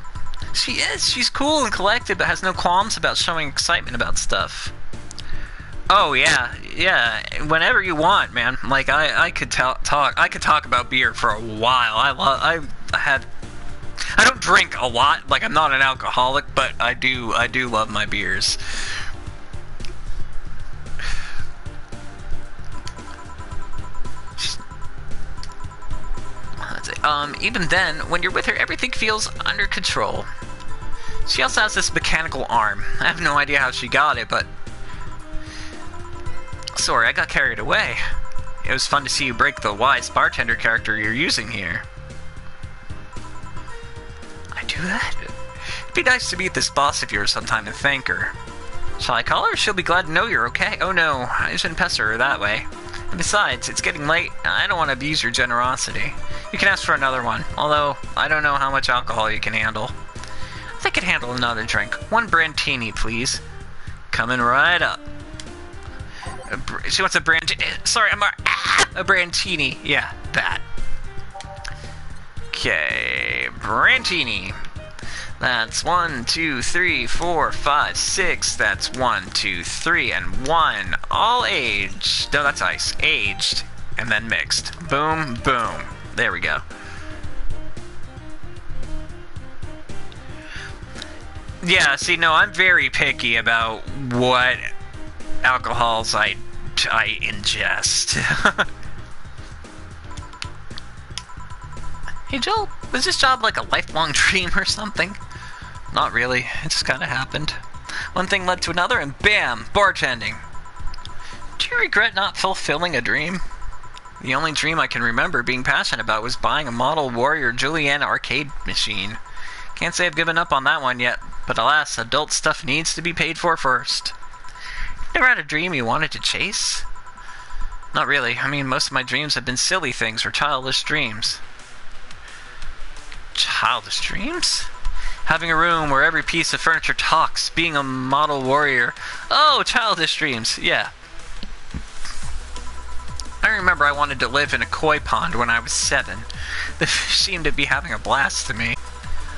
She is. She's cool and collected, but has no qualms about showing excitement about stuff. Oh yeah. Whenever you want, man. Like I could talk about beer for a while. I don't drink a lot. Like I'm not an alcoholic, but I do love my beers. Even then, when you're with her, everything feels under control. She also has this mechanical arm. I have no idea how she got it, but sorry, I got carried away. It was fun to see you break the wise bartender character you're using here. I do that? It'd be nice to meet this boss of yours sometime and thank her. Shall I call her? She'll be glad to know you're okay. Oh no, I shouldn't pester her that way. And besides, it's getting late, and I don't want to abuse your generosity. You can ask for another one, although I don't know how much alcohol you can handle. I think I can handle another drink. One Brantini, please. Coming right up. She wants a a Brantini. Yeah, that. Okay, Brantini. That's 1, 2, 3, 4, 5, 6. That's 1, 2, 3, and 1. All aged. No, that's ice. Aged, and then mixed. Boom, boom. There we go. Yeah, see, no, I'm very picky about what alcohols I ingest. Hey Jill, was this job like a lifelong dream or something? Not really, it just kinda happened. One thing led to another and bam, bartending. Do you regret not fulfilling a dream? The only dream I can remember being passionate about was buying a model Warrior Julienne arcade machine. Can't say I've given up on that one yet, but alas, adult stuff needs to be paid for first. Never had a dream you wanted to chase? Not really. I mean, most of my dreams have been silly things or childish dreams. Childish dreams? Having a room where every piece of furniture talks, being a model warrior. Oh, childish dreams, yeah. I remember I wanted to live in a koi pond when I was 7. The fish seemed to be having a blast to me.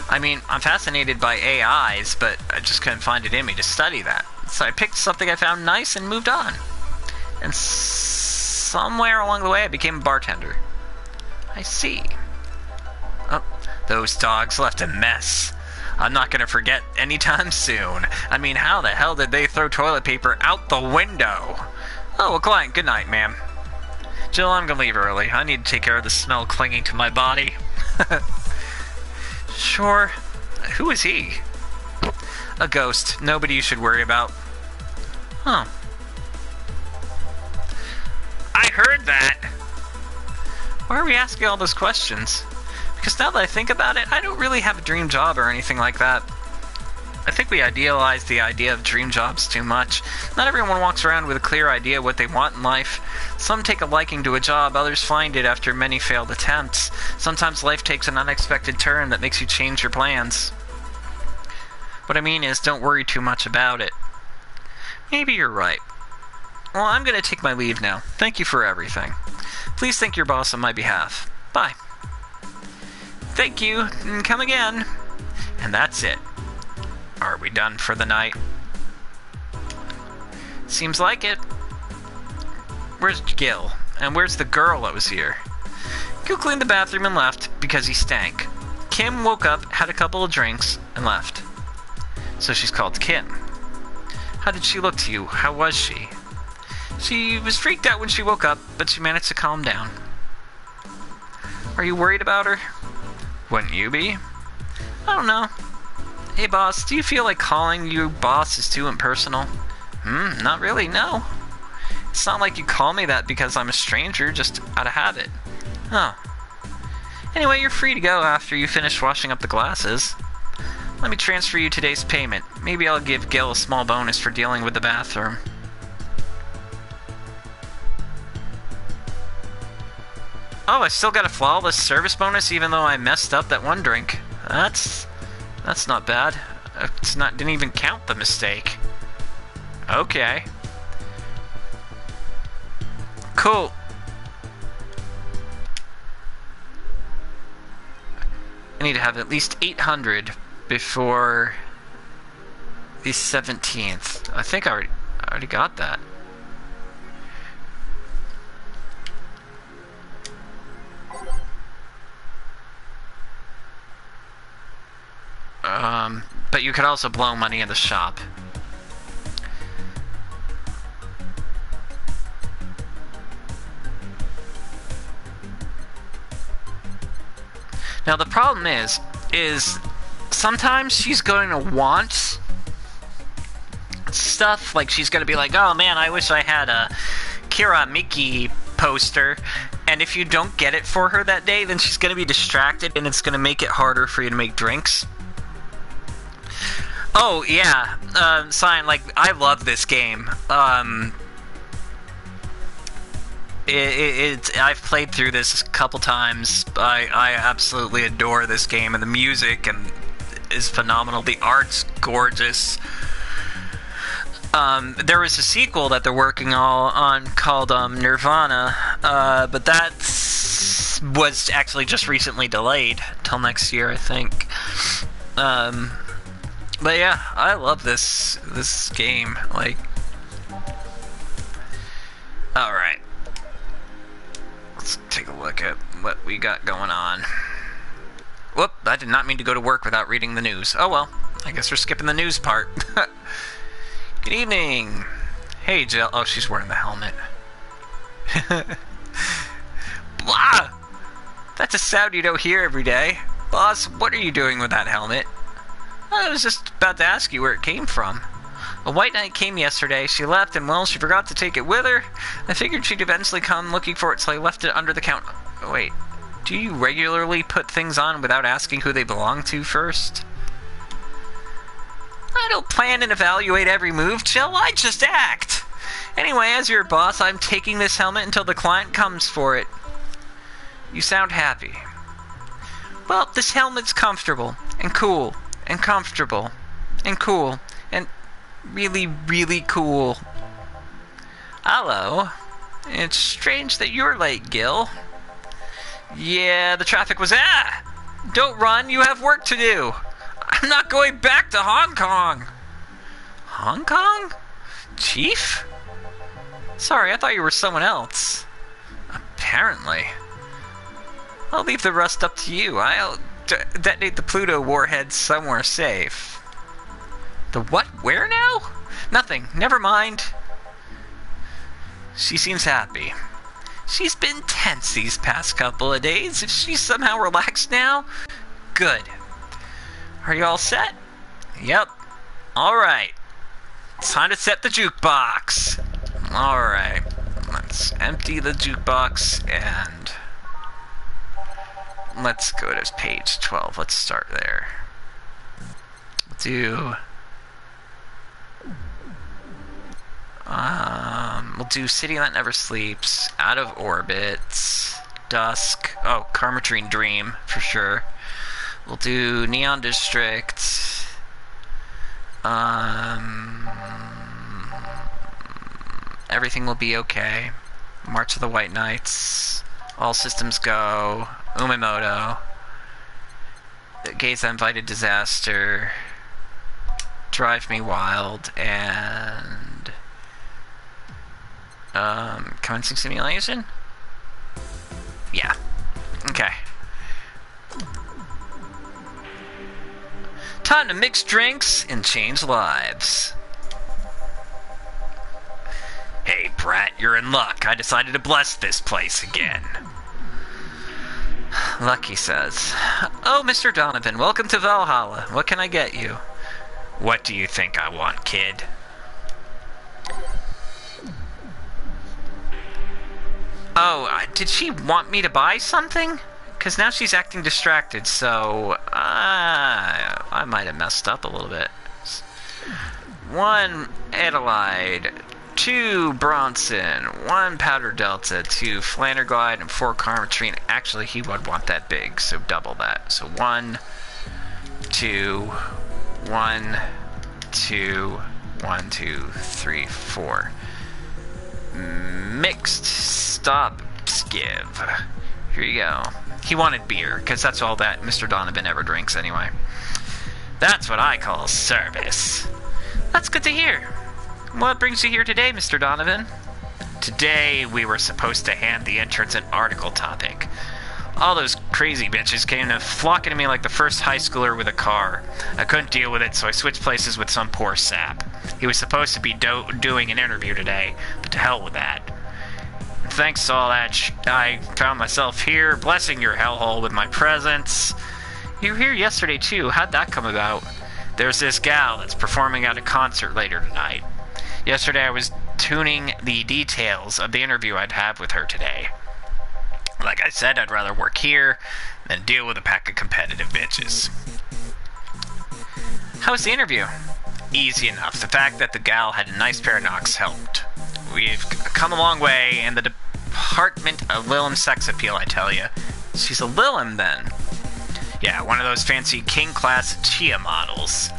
I mean, I'm fascinated by AIs, but I just couldn't find it in me to study that. So I picked something I found nice and moved on. And somewhere along the way I became a bartender. I see. Oh, those dogs left a mess. I'm not gonna forget anytime soon. I mean, how the hell did they throw toilet paper out the window? Oh, a client. Good night, ma'am. Jill, I'm gonna leave early. I need to take care of the smell clinging to my body. Sure. Who is he? A ghost. Nobody you should worry about. Huh. I heard that! Why are we asking all those questions? Because now that I think about it, I don't really have a dream job or anything like that. I think we idealize the idea of dream jobs too much. Not everyone walks around with a clear idea of what they want in life. Some take a liking to a job, others find it after many failed attempts. Sometimes life takes an unexpected turn that makes you change your plans. What I mean is, don't worry too much about it. Maybe you're right. Well, I'm gonna take my leave now. Thank you for everything. Please thank your boss on my behalf. Bye. Thank you, and come again. And that's it. Are we done for the night? Seems like it. Where's Gil? And where's the girl that was here? Gil cleaned the bathroom and left because he stank. Kim woke up, had a couple of drinks, and left. So she's called Kim. How did she look to you? How was she? She was freaked out when she woke up, but she managed to calm down. Are you worried about her? Wouldn't you be? I don't know. Hey boss, do you feel like calling you boss is too impersonal? Not really, no. It's not like you call me that because I'm a stranger, just out of habit. Huh. Anyway, you're free to go after you finish washing up the glasses. Let me transfer you today's payment. Maybe I'll give Gil a small bonus for dealing with the bathroom. Oh, I still got a flawless service bonus even though I messed up that one drink. That's not bad. Didn't even count the mistake. Okay. Cool. I need to have at least 800 before the 17th. I think I already got that. But you could also blow money in the shop. Now the problem is sometimes she's going to want stuff, like she's going to be like, oh man, I wish I had a Kira Miki poster, and if you don't get it for her that day, then she's going to be distracted, and it's going to make it harder for you to make drinks. Oh, yeah, Sign, like, I love this game. I've played through this a couple times. I absolutely adore this game, and the music is phenomenal. The art's gorgeous. There was a sequel that they're working on called Nirvana, but that was actually just recently delayed till next year, I think. But yeah, I love this game. Like, all right, let's take a look at what we got going on. Whoop! I did not mean to go to work without reading the news. Oh well, I guess we're skipping the news part. Good evening. Hey, Jill. Oh, she's wearing the helmet. Blah! That's a sound you don't hear every day. Boss, what are you doing with that helmet? I was just about to ask you where it came from. A white knight came yesterday. She left, and well, she forgot to take it with her. I figured she'd eventually come looking for it, so I left it under the counter. Oh, wait. Do you regularly put things on without asking who they belong to first? I don't plan and evaluate every move, Jill. I just act. Anyway, as your boss, I'm taking this helmet until the client comes for it. You sound happy. Well, this helmet's comfortable, and cool, and comfortable, and cool, and really, really cool. Hello. It's strange that you're late, Gil. Yeah, the traffic was... Don't run, you have work to do. I'm not going back to Hong Kong. Hong Kong? Chief? Sorry, I thought you were someone else. Apparently. I'll leave the rest up to you. I'll detonate the Pluto warhead somewhere safe. The what? Where now? Nothing. Never mind. She seems happy. She's been tense these past couple of days. If she's somehow relaxed now, good. Are you all set? Yep. Alright. It's time to set the jukebox. Alright. Let's empty the jukebox and... let's go to page 12. Let's start there. We'll do City That Never Sleeps, Out of Orbit, Dusk. Oh, Carmetrine Dream, for sure. We'll do Neon District. Everything Will Be Okay. March of the White Knights. All Systems Go. Umemoto. Gaze Invited Disaster. Drive Me Wild. And... Commencing Simulation? Yeah. Okay. Time to mix drinks and change lives. Hey, Pratt, you're in luck. I decided to bless this place again. Lucky says, oh, Mr. Donovan, welcome to Valhalla. What can I get you? What do you think I want, kid? Oh, did she want me to buy something? Because now she's acting distracted, so... I might have messed up a little bit. 1 Adelaide, 2 Bronson, 1 Powder Delta, 2 Flanderglide, and 4 Carmetrine. Actually, he would want that big, so double that. So 1, 2, 1, 2, 1, 2, 3, 4. Mixed stop skiv. Here you go. He wanted beer, because that's all that Mr. Donovan ever drinks anyway. That's what I call service. That's good to hear. What brings you here today, Mr. Donovan? Today, we were supposed to hand the interns an article topic. All those crazy bitches came to flocking to me like the first high schooler with a car. I couldn't deal with it, so I switched places with some poor sap. He was supposed to be doing an interview today, but to hell with that. Thanks to all that, I found myself here, blessing your hellhole with my presence. You were here yesterday, too. How'd that come about? There's this gal that's performing at a concert later tonight. Yesterday, I was tuning the details of the interview I'd have with her today. Like I said, I'd rather work here than deal with a pack of competitive bitches. How was the interview? Easy enough. The fact that the gal had a nice pair of knocks helped. We've come a long way, and the department of Lilum sex appeal, I tell you. She's a Lilum, then. Yeah, one of those fancy king-class Chia models.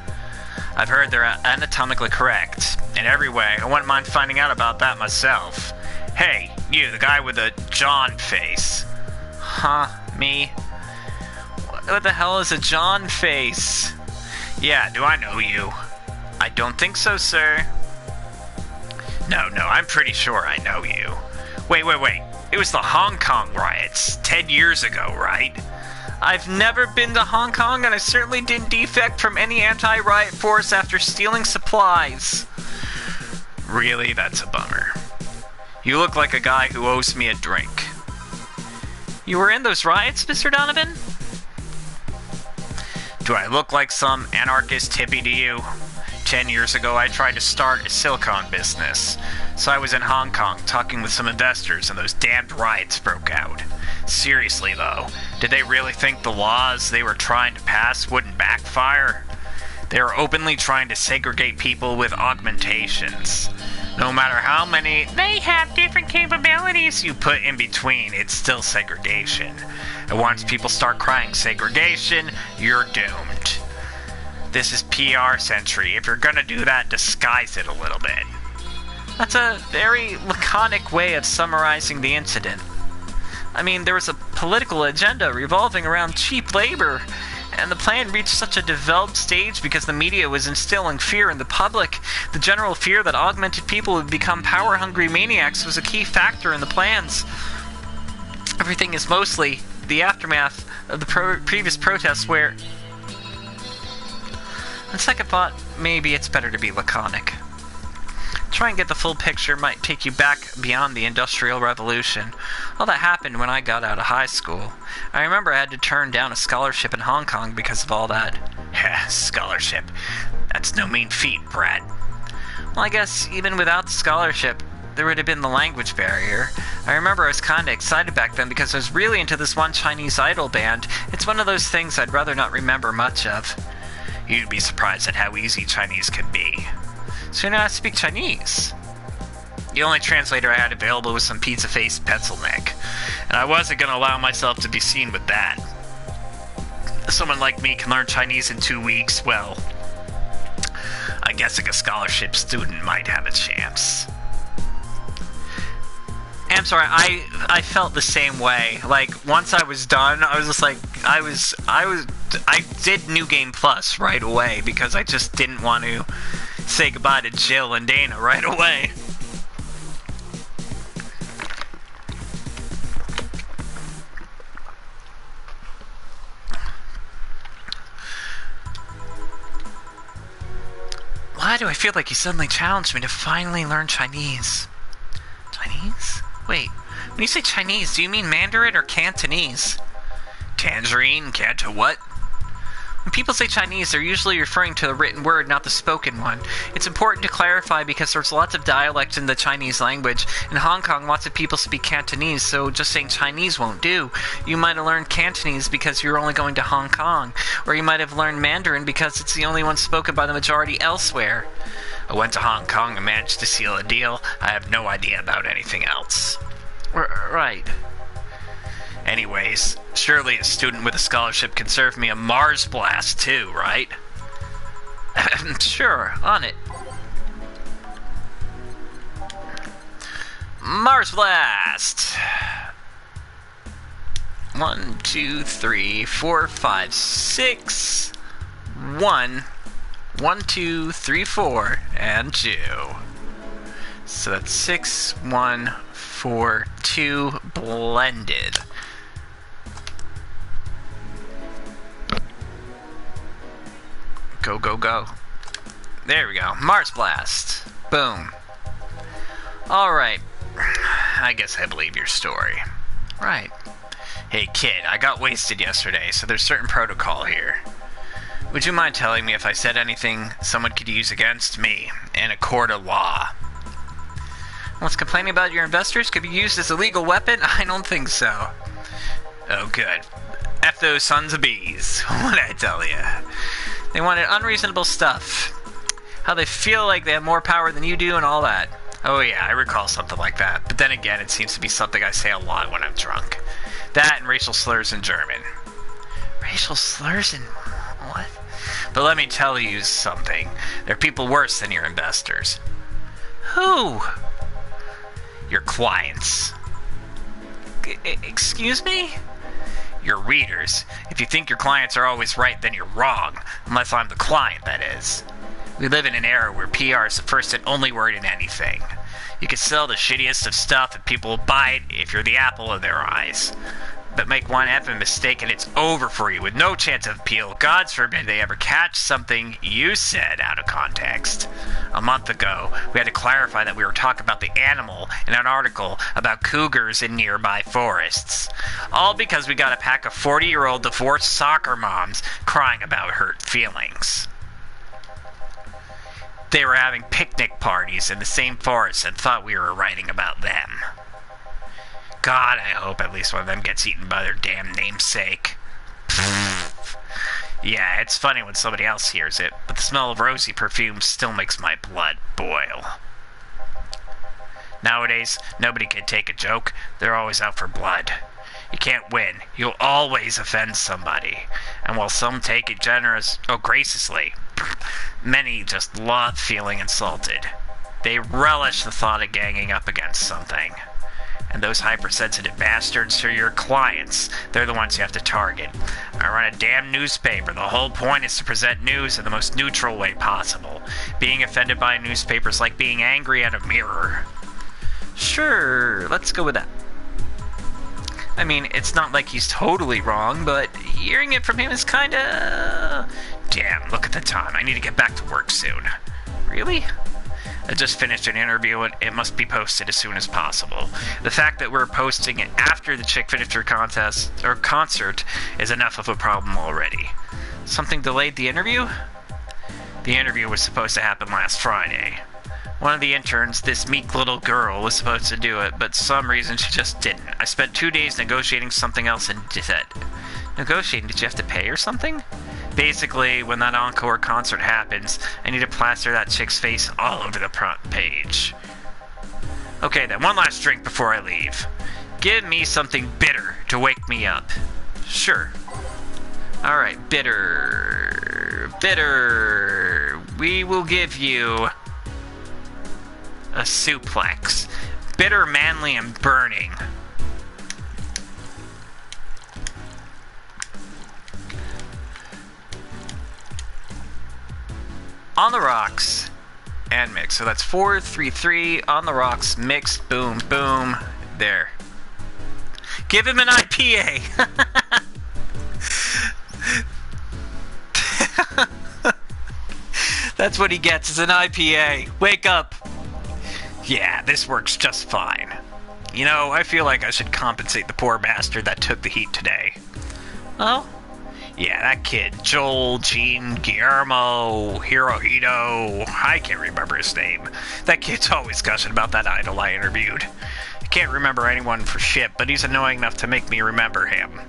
I've heard they're anatomically correct in every way. I wouldn't mind finding out about that myself. Hey, you, the guy with the John face. Huh? Me? What the hell is a John face? Yeah, do I know you? I don't think so, sir. No, I'm pretty sure I know you. Wait. It was the Hong Kong riots 10 years ago, right? I've never been to Hong Kong, and I certainly didn't defect from any anti-riot force after stealing supplies. Really? That's a bummer. You look like a guy who owes me a drink. You were in those riots, Mr. Donovan? Do I look like some anarchist hippie to you? 10 years ago, I tried to start a silicon business. So I was in Hong Kong talking with some investors and those damned riots broke out. Seriously, though, did they really think the laws they were trying to pass wouldn't backfire? They were openly trying to segregate people with augmentations. No matter how many they have different capabilities you put in between, it's still segregation. And once people start crying segregation, you're doomed. This is PR century. If you're gonna do that, disguise it a little bit. That's a very laconic way of summarizing the incident. I mean, there was a political agenda revolving around cheap labor, and the plan reached such a developed stage because the media was instilling fear in the public. The general fear that augmented people would become power-hungry maniacs was a key factor in the plans. Everything is mostly the aftermath of the previous protests where... On second thought, maybe it's better to be laconic. Try and get the full picture might take you back beyond the Industrial Revolution. All that happened when I got out of high school. I remember I had to turn down a scholarship in Hong Kong because of all that. Heh, scholarship. That's no mean feat, Brad. Well, I guess even without the scholarship, there would have been the language barrier. I remember I was kinda excited back then because I was really into this one Chinese idol band. It's one of those things I'd rather not remember much of. You'd be surprised at how easy Chinese can be. So you know how to speak Chinese. The only translator I had available was some pizza-faced pencil neck, and I wasn't going to allow myself to be seen with that. Someone like me can learn Chinese in 2 weeks, well, I guess a scholarship student might have a chance. I'm sorry, I felt the same way. Like, once I was done, I was just like, I did New Game Plus right away because I just didn't want to say goodbye to Jill and Dana right away. Why do I feel like he suddenly challenged me to finally learn Chinese? Chinese? Wait, when you say Chinese, do you mean Mandarin or Cantonese? Tangerine, Canto what? When people say Chinese, they're usually referring to the written word, not the spoken one. It's important to clarify because there's lots of dialect in the Chinese language. In Hong Kong, lots of people speak Cantonese, so just saying Chinese won't do. You might have learned Cantonese because you're only going to Hong Kong, or you might have learned Mandarin because it's the only one spoken by the majority elsewhere. I went to Hong Kong and managed to seal a deal. I have no idea about anything else. Right. Anyways, surely a student with a scholarship can serve me a Mars blast too, right? Sure, on it. Mars blast! 1, 2, 3, 4, 5, 6. 1. 1, 2, 3, 4, and 2. So that's 6, 1, 4, 2 blended. Go, go, go. There we go. Mars blast. Boom. Alright. I guess I believe your story. Right. Hey kid, I got wasted yesterday, so there's certain protocol here. Would you mind telling me if I said anything someone could use against me in a court of law? What's complaining about your investors could be used as a legal weapon? I don't think so. Oh good. F those sons of bees. What'd I tell you? They wanted unreasonable stuff. How they feel like they have more power than you do and all that. Oh yeah, I recall something like that. But then again, it seems to be something I say a lot when I'm drunk. That and racial slurs in German. Racial slurs in... what? But let me tell you something. There are people worse than your investors. Who? Your clients. Excuse me? Your readers. If you think your clients are always right, then you're wrong. Unless I'm the client, that is. We live in an era where PR is the first and only word in anything. You can sell the shittiest of stuff and people will buy it if you're the apple of their eyes. but make one effing mistake and it's over for you with no chance of appeal. God forbid they ever catch something you said out of context. A month ago, we had to clarify that we were talking about the animal in an article about cougars in nearby forests. All because we got a pack of 40-year-old divorced soccer moms crying about hurt feelings. They were having picnic parties in the same forest and thought we were writing about them. God, I hope at least one of them gets eaten by their damn namesake. Yeah, it's funny when somebody else hears it, but the smell of rosy perfume still makes my blood boil. Nowadays, nobody can take a joke. They're always out for blood. You can't win. You'll always offend somebody. And while some take it graciously, many just love feeling insulted. They relish the thought of ganging up against something. And those hypersensitive bastards are your clients. They're the ones you have to target. I run a damn newspaper. The whole point is to present news in the most neutral way possible. Being offended by a newspaper is like being angry at a mirror. Sure, let's go with that. I mean, it's not like he's totally wrong, but hearing it from him is kinda... Damn, look at the time. I need to get back to work soon. Really? I just finished an interview and it must be posted as soon as possible. The fact that we're posting it after the chick finished her concert is enough of a problem already. Something delayed the interview? The interview was supposed to happen last Friday. One of the interns, this meek little girl, was supposed to do it, but for some reason she just didn't. I spent 2 days negotiating something else and did it. Negotiating? Did you have to pay or something? Basically, when that encore concert happens, I need to plaster that chick's face all over the front page. Okay then, one last drink before I leave. Give me something bitter to wake me up. Sure. Alright, bitter. Bitter. We will give you a suplex. Bitter, manly, and burning. On the rocks and mix. So that's 4, 3, 3 on the rocks, mixed, boom, boom. There. Give him an IPA. That's what he gets, is an IPA. Wake up. Yeah, this works just fine. You know, I feel like I should compensate the poor bastard that took the heat today. Oh? Yeah, that kid, Joel, Gene, Guillermo, Hirohito, I can't remember his name. That kid's always gushing about that idol I interviewed. I can't remember anyone for shit, but he's annoying enough to make me remember him.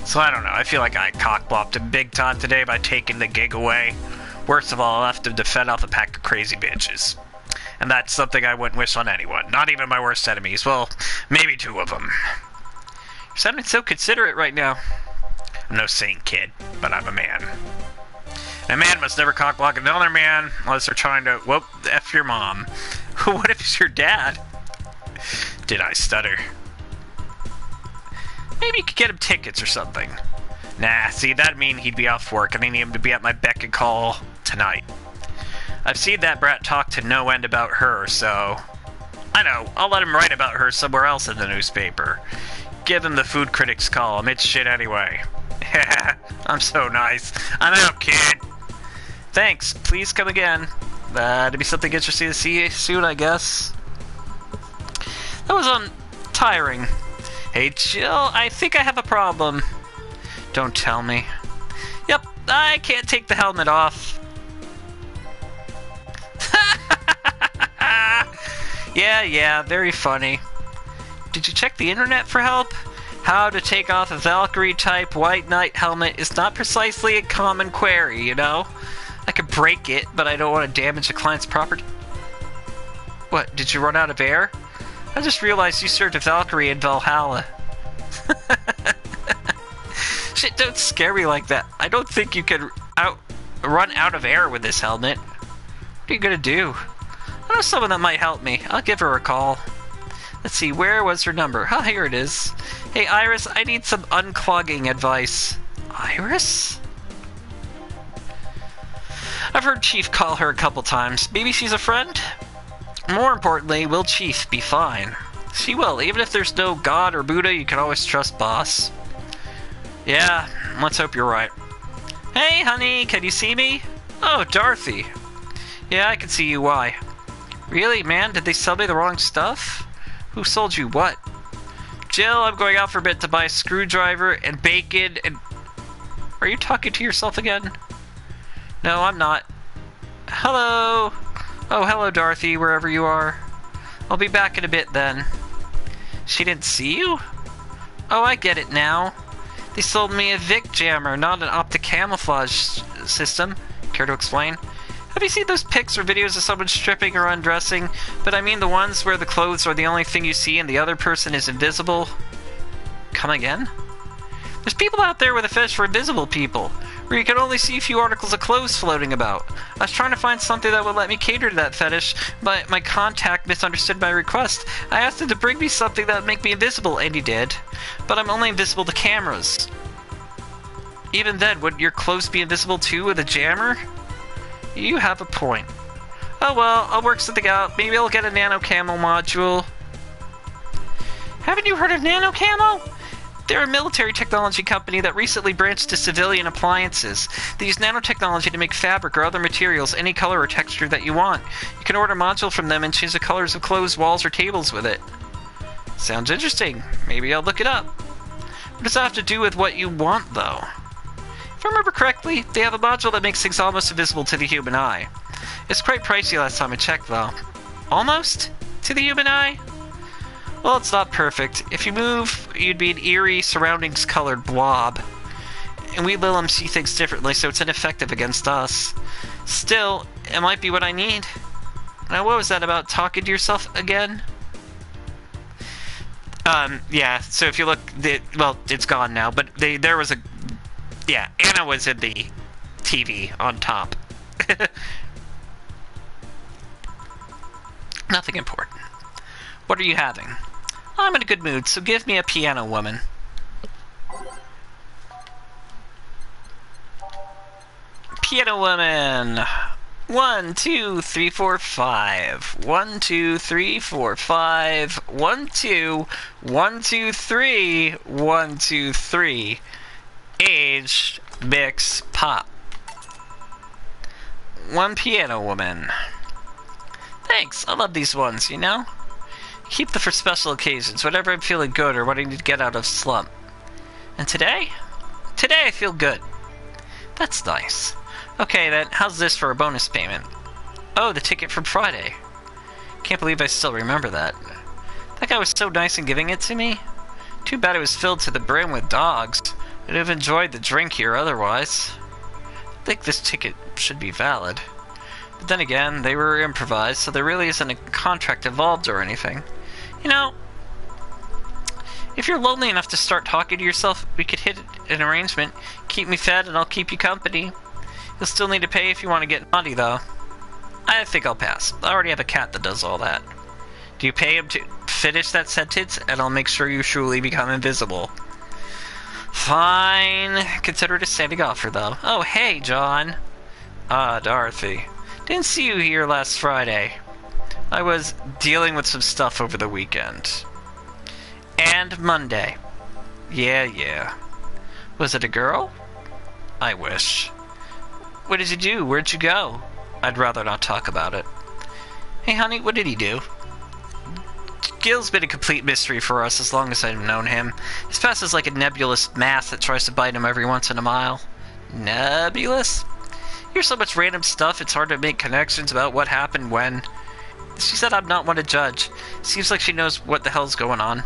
So I don't know, I feel like I cock-blopped him big time today by taking the gig away. Worst of all, I left him to fend off a pack of crazy bitches. And that's something I wouldn't wish on anyone, not even my worst enemies. Well, maybe 2 of them. You're sounding so considerate right now. I'm no saint, kid, but I'm a man. And a man must never cockblock another man unless they're trying to, whoop, F your mom. What if it's your dad? Did I stutter? Maybe you could get him tickets or something. Nah, see, that'd mean he'd be off work and I need him to be at my beck and call tonight. I've seen that brat talk to no end about her, so... I know, I'll let him write about her somewhere else in the newspaper. Give him the food critics column, it's shit anyway. I'm so nice. I'm out, kid. Thanks, please come again. That'd be something interesting to see soon, I guess. That was tiring. Hey, Jill, I think I have a problem. Don't tell me. Yep, I can't take the helmet off. Yeah, very funny. Did you check the internet for help? How to take off a Valkyrie-type White Knight helmet is not precisely a common query, you know? I could break it, but I don't want to damage a client's property. What, did you run out of air? I just realized you served a Valkyrie in Valhalla. Shit, don't scare me like that. I don't think you can run out of air with this helmet. What are you gonna do? I know someone that might help me. I'll give her a call. Let's see, where was her number? Oh, here it is. Hey, Iris, I need some unclogging advice. Iris? I've heard Chief call her a couple times. Maybe she's a friend? More importantly, will Chief be fine? She will. Even if there's no God or Buddha, you can always trust Boss. Yeah, let's hope you're right. Hey, honey, can you see me? Oh, Dorothy. Yeah, I can see you. Why? Really, man? Did they sell me the wrong stuff? Who sold you what? Jill, I'm going out for a bit to buy a screwdriver and bacon and... Are you talking to yourself again? No, I'm not. Hello? Oh, hello, Dorothy, wherever you are. I'll be back in a bit, then. She didn't see you? Oh, I get it now. They sold me a Vic jammer, not an optic camouflage system. Care to explain? Have you seen those pics or videos of someone stripping or undressing? But I mean the ones where the clothes are the only thing you see and the other person is invisible? Come again? There's people out there with a fetish for invisible people, where you can only see a few articles of clothes floating about. I was trying to find something that would let me cater to that fetish, but my contact misunderstood my request. I asked him to bring me something that would make me invisible, and he did. But I'm only invisible to cameras. Even then, would your clothes be invisible too with a jammer? You have a point. Oh well, I'll work something out. Maybe I'll get a nano camo module. Haven't you heard of nano camo? They're a military technology company that recently branched to civilian appliances. They use nanotechnology to make fabric or other materials any color or texture that you want. You can order a module from them and change the colors of clothes, walls, or tables with it. Sounds interesting. Maybe I'll look it up. What does that have to do with what you want, though? If I remember correctly, they have a module that makes things almost invisible to the human eye. It's quite pricey last time I checked, though. Almost? To the human eye? Well, it's not perfect. If you move, you'd be an eerie, surroundings-colored blob. And we Lilum see things differently, so it's ineffective against us. Still, it might be what I need. Now, what was that about talking to yourself again? Yeah, so if you look, well, it's gone now, but there was a... Yeah, Anna was in the TV on top. Nothing important. What are you having? I'm in a good mood, so give me a piano woman. Piano woman! 1, 2, 3, 4, 5. 1, 2, 3, 4, 5. 1, 2. 1, 2, 3. 1, 2, 3. Age, mix, pop. One piano woman. Thanks, I love these ones, you know? Keep them for special occasions, whenever I'm feeling good or wanting to get out of slump. And today? Today I feel good. That's nice. Okay then, how's this for a bonus payment? Oh, the ticket from Friday. Can't believe I still remember that. That guy was so nice in giving it to me. Too bad it was filled to the brim with dogs. I'd have enjoyed the drink here otherwise. I think this ticket should be valid. But then again, they were improvised, so there really isn't a contract involved or anything. You know, if you're lonely enough to start talking to yourself, we could hit an arrangement. Keep me fed and I'll keep you company. You'll still need to pay if you want to get naughty, though. I think I'll pass. I already have a cat that does all that. Do you pay him to finish that sentence, and I'll make sure you truly become invisible. Fine. Consider it a standing offer, though. Oh, hey, John. Ah, Dorothy. Didn't see you here last Friday. I was dealing with some stuff over the weekend. And Monday. Yeah. Was it a girl? I wish. What did you do? Where'd you go? I'd rather not talk about it. Hey, honey, what did he do? Gil's been a complete mystery for us as long as I've known him. His past is like a nebulous mass that tries to bite him every once in a while. Nebulous? Here's so much random stuff, it's hard to make connections about what happened when. She said I'm not one to judge. Seems like she knows what the hell's going on.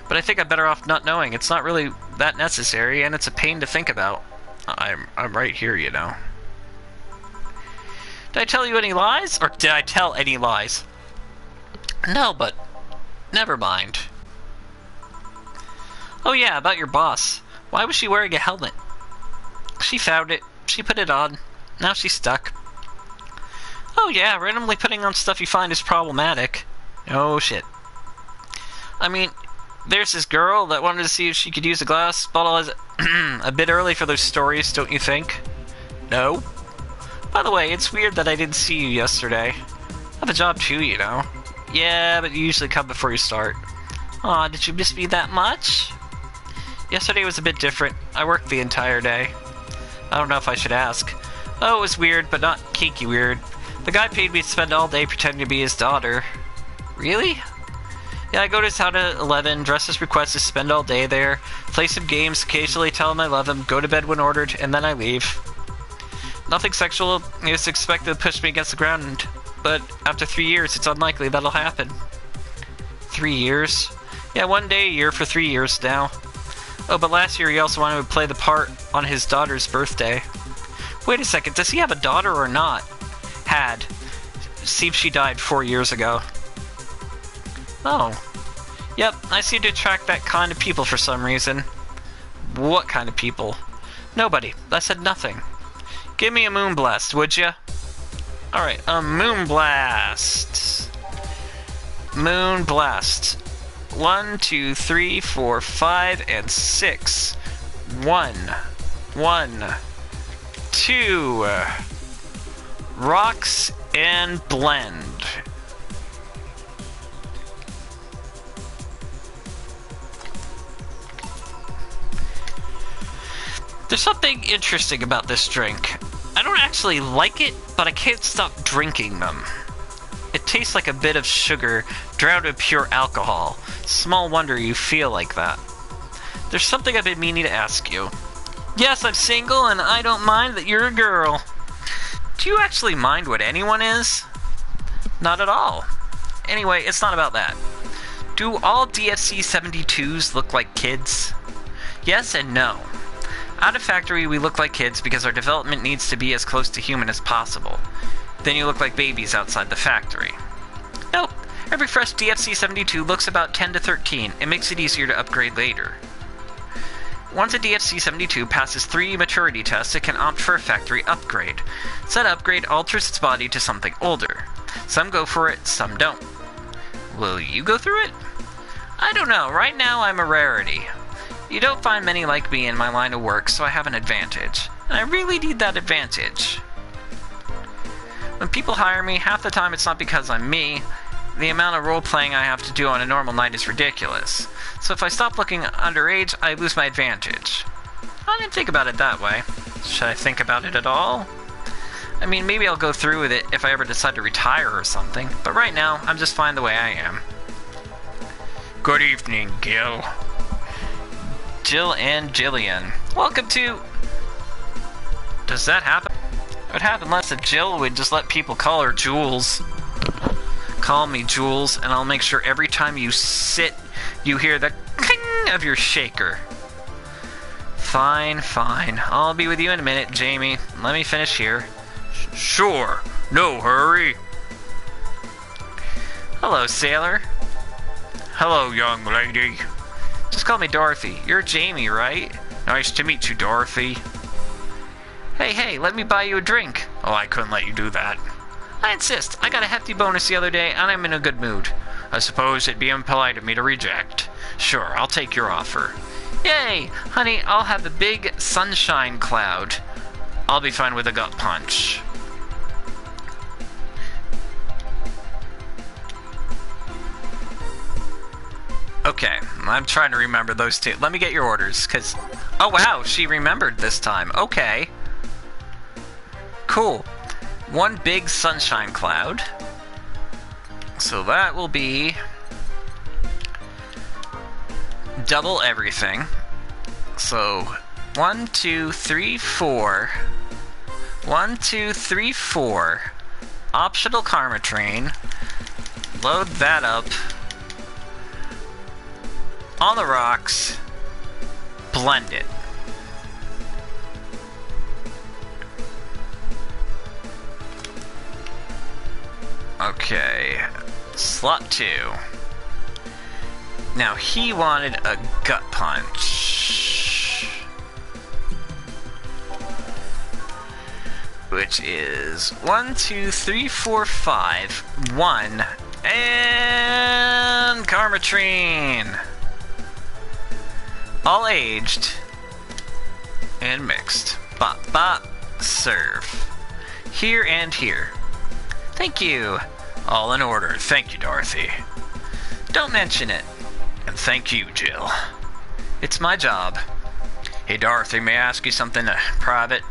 But I think I'm better off not knowing. It's not really that necessary, and it's a pain to think about. I'm right here, you know. Did I tell you any lies? Or did I tell any lies? No, but never mind. Oh yeah, about your boss. Why was she wearing a helmet? She found it. She put it on. Now she's stuck. Oh yeah, randomly putting on stuff you find is problematic. Oh shit. I mean, there's this girl that wanted to see if she could use a glass bottle as a bit early for those stories, don't you think? No. By the way, it's weird that I didn't see you yesterday. I have a job too, you know. Yeah, but you usually come before you start. Aw, did you miss me that much? Yesterday was a bit different. I worked the entire day. I don't know if I should ask. Oh, it was weird, but not kinky weird. The guy paid me to spend all day pretending to be his daughter. Really? Yeah, I go to his house at 11, dress as requested, spend all day there, play some games, occasionally tell him I love him, go to bed when ordered, and then I leave. Nothing sexual. He was expected to push me against the ground, but after 3 years, it's unlikely that'll happen. 3 years? Yeah, 1 day a year for 3 years now. Oh, but last year he also wanted to play the part on his daughter's birthday. Wait a second, does he have a daughter or not? Had. Seems she died 4 years ago. Oh. Yep, I seem to attract that kind of people for some reason. What kind of people? Nobody. I said nothing. Give me a moonblast, would ya? Alright, a moonblast. Moonblast. 1, 2, 3, 4, 5, and 6. 1. 1. 2. Rocks and blend. There's something interesting about this drink. I don't actually like it, but I can't stop drinking them. It tastes like a bit of sugar drowned in pure alcohol. Small wonder you feel like that. There's something I've been meaning to ask you. Yes, I'm single, and I don't mind that you're a girl. Do you actually mind what anyone is? Not at all. Anyway, it's not about that. Do all DFC 72s look like kids? Yes and no. Out of factory, we look like kids because our development needs to be as close to human as possible. Then you look like babies outside the factory. Nope. Every fresh DFC 72 looks about 10 to 13. It makes it easier to upgrade later. Once a DFC 72 passes 3 maturity tests, it can opt for a factory upgrade. Said upgrade alters its body to something older. Some go for it, some don't. Will you go through it? I don't know. Right now, I'm a rarity. You don't find many like me in my line of work, so I have an advantage. And I really need that advantage. When people hire me, half the time it's not because I'm me. The amount of role-playing I have to do on a normal night is ridiculous. So if I stop looking underage, I lose my advantage. I didn't think about it that way. Should I think about it at all? I mean, maybe I'll go through with it if I ever decide to retire or something, but right now, I'm just fine the way I am. Good evening, Gil. Jill and Jillian. Welcome to... Does that happen? It would happen less if Jill would just let people call her Jules. Call me Jules, and I'll make sure every time you sit, you hear the cling of your shaker. Fine, fine. I'll be with you in a minute, Jamie. Let me finish here. Sure. No hurry. Hello, sailor. Hello, young lady. Just call me Dorothy. You're Jamie, right? Nice to meet you, Dorothy. Hey, let me buy you a drink. Oh, I couldn't let you do that. I insist. I got a hefty bonus the other day, and I'm in a good mood. I suppose it'd be impolite of me to reject. Sure, I'll take your offer. Yay! Honey, I'll have the big sunshine cloud. I'll be fine with a gut punch. Okay, I'm trying to remember those two. Let me get your orders, because... Oh, wow, she remembered this time. Okay. Cool. One big sunshine cloud. So that will be... double everything. So, 1, 2, 3, 4. 1, 2, 3, 4. Optional Karma Train. Load that up. On the rocks. Blend it. Okay. Slot 2. Now he wanted a gut punch. Which is 1, 2, 3, 4, 5. 1. And Karma Train. All aged and mixed. Bop, bop, serve. Here and here. Thank you. All in order. Thank you, Dorothy. Don't mention it. And thank you, Jill. It's my job. Hey Dorothy, may I ask you something private?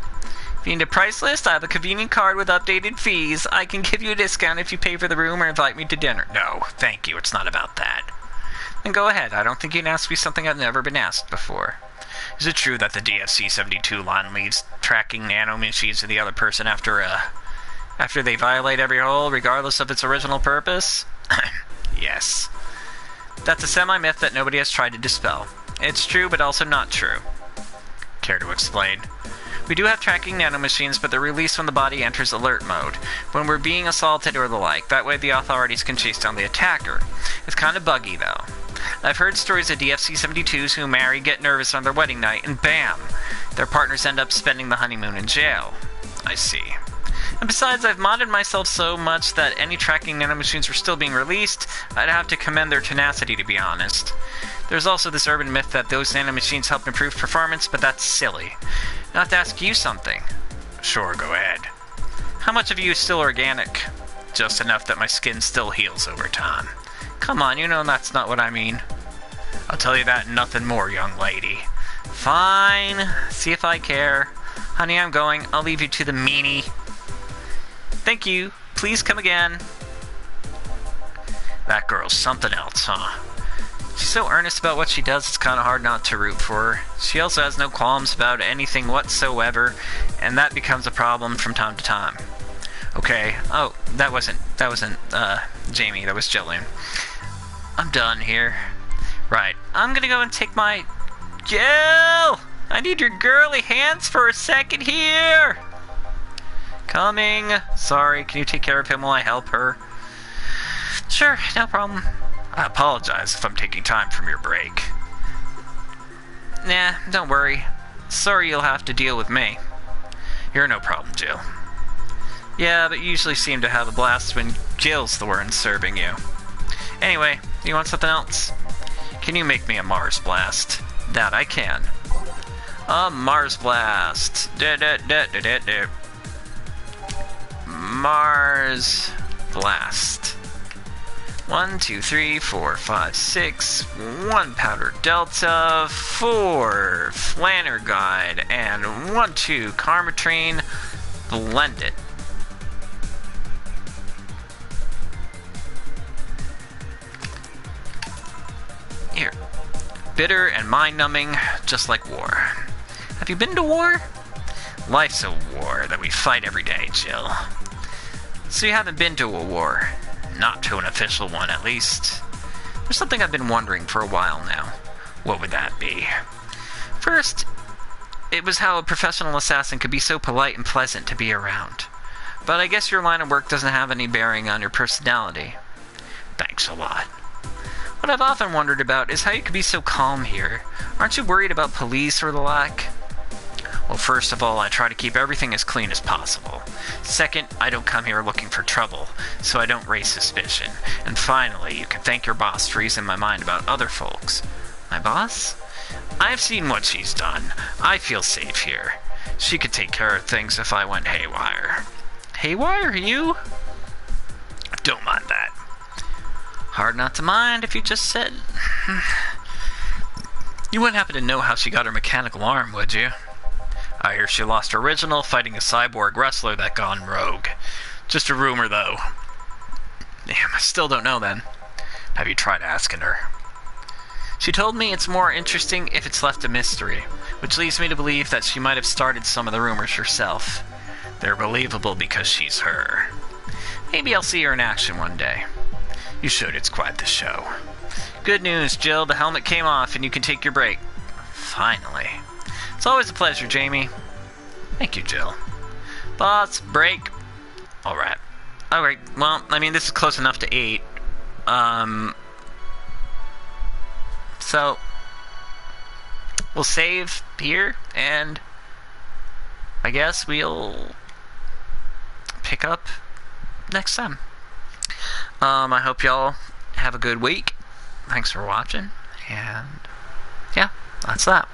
If you need a price list, I have a convenient card with updated fees. I can give you a discount if you pay for the room or invite me to dinner. No, thank you, it's not about that. Then go ahead, I don't think you can ask me something I've never been asked before. Is it true that the DFC-72 line leaves tracking nanomachines to the other person after they violate every rule, regardless of its original purpose? Yes. That's a semi-myth that nobody has tried to dispel. It's true, but also not true. Care to explain? We do have tracking nanomachines, but they're released when the body enters alert mode, when we're being assaulted or the like. That way the authorities can chase down the attacker. It's kind of buggy, though. I've heard stories of DFC-72s who marry, get nervous on their wedding night, and bam! Their partners end up spending the honeymoon in jail. I see. And besides, I've modded myself so much that any tracking nanomachines were still being released, I'd have to commend their tenacity, to be honest. There's also this urban myth that those nanomachines help improve performance, but that's silly. Now I have to ask you something. Sure, go ahead. How much of you is still organic? Just enough that my skin still heals over time. Come on, you know that's not what I mean. I'll tell you that and nothing more, young lady. Fine. See if I care. Honey, I'm going. I'll leave you to the meanie. Thank you. Please come again. That girl's something else, huh? She's so earnest about what she does, it's kind of hard not to root for her. She also has no qualms about anything whatsoever, and that becomes a problem from time to time. Okay. Oh, that wasn't Jamie. That was Jillian. I'm done here. Right. I'm gonna go and take my... Jill! I need your girly hands for a second here! Coming. Sorry, can you take care of him while I help her? Sure, no problem. I apologize if I'm taking time from your break. Nah, don't worry. Sorry you'll have to deal with me. You're no problem, Jill. Yeah, but you usually seem to have a blast when Jill's the one serving you. Anyway, you want something else? Can you make me a Mars Blast? That I can. A Mars Blast. Mars Blast. 1, 2, 3, 4, 5, 6, 1 Powder Delta, 4 Flanner Guide, and 1, 2 Karmatrine. Blend it. Here. Bitter and mind-numbing, just like war. Have you been to war? Life's a war that we fight every day, Jill. So you haven't been to a war. Not to an official one, at least. There's something I've been wondering for a while now. What would that be? First, it was how a professional assassin could be so polite and pleasant to be around. But I guess your line of work doesn't have any bearing on your personality. Thanks a lot. What I've often wondered about is how you could be so calm here. Aren't you worried about police or the like? Well, first of all, I try to keep everything as clean as possible. Second, I don't come here looking for trouble, so I don't raise suspicion. And finally, you can thank your boss for easing my mind about other folks. My boss? I've seen what she's done. I feel safe here. She could take care of things if I went haywire. Haywire, you? Don't mind that. Hard not to mind if you just said... You wouldn't happen to know how she got her mechanical arm, would you? I hear she lost her original fighting a cyborg wrestler that gone rogue. Just a rumor, though. Damn, I still don't know, then. Have you tried asking her? She told me it's more interesting if it's left a mystery, which leads me to believe that she might have started some of the rumors herself. They're believable because she's her. Maybe I'll see her in action one day. You should, it's quite the show. Good news, Jill, the helmet came off and you can take your break. Finally. It's always a pleasure, Jamie. Thank you, Jill. Boss, break. Alright. Alright, well, I mean, this is close enough to 8. So, we'll save here, and I guess we'll pick up next time. I hope y'all have a good week. Thanks for watching, and yeah, that's that.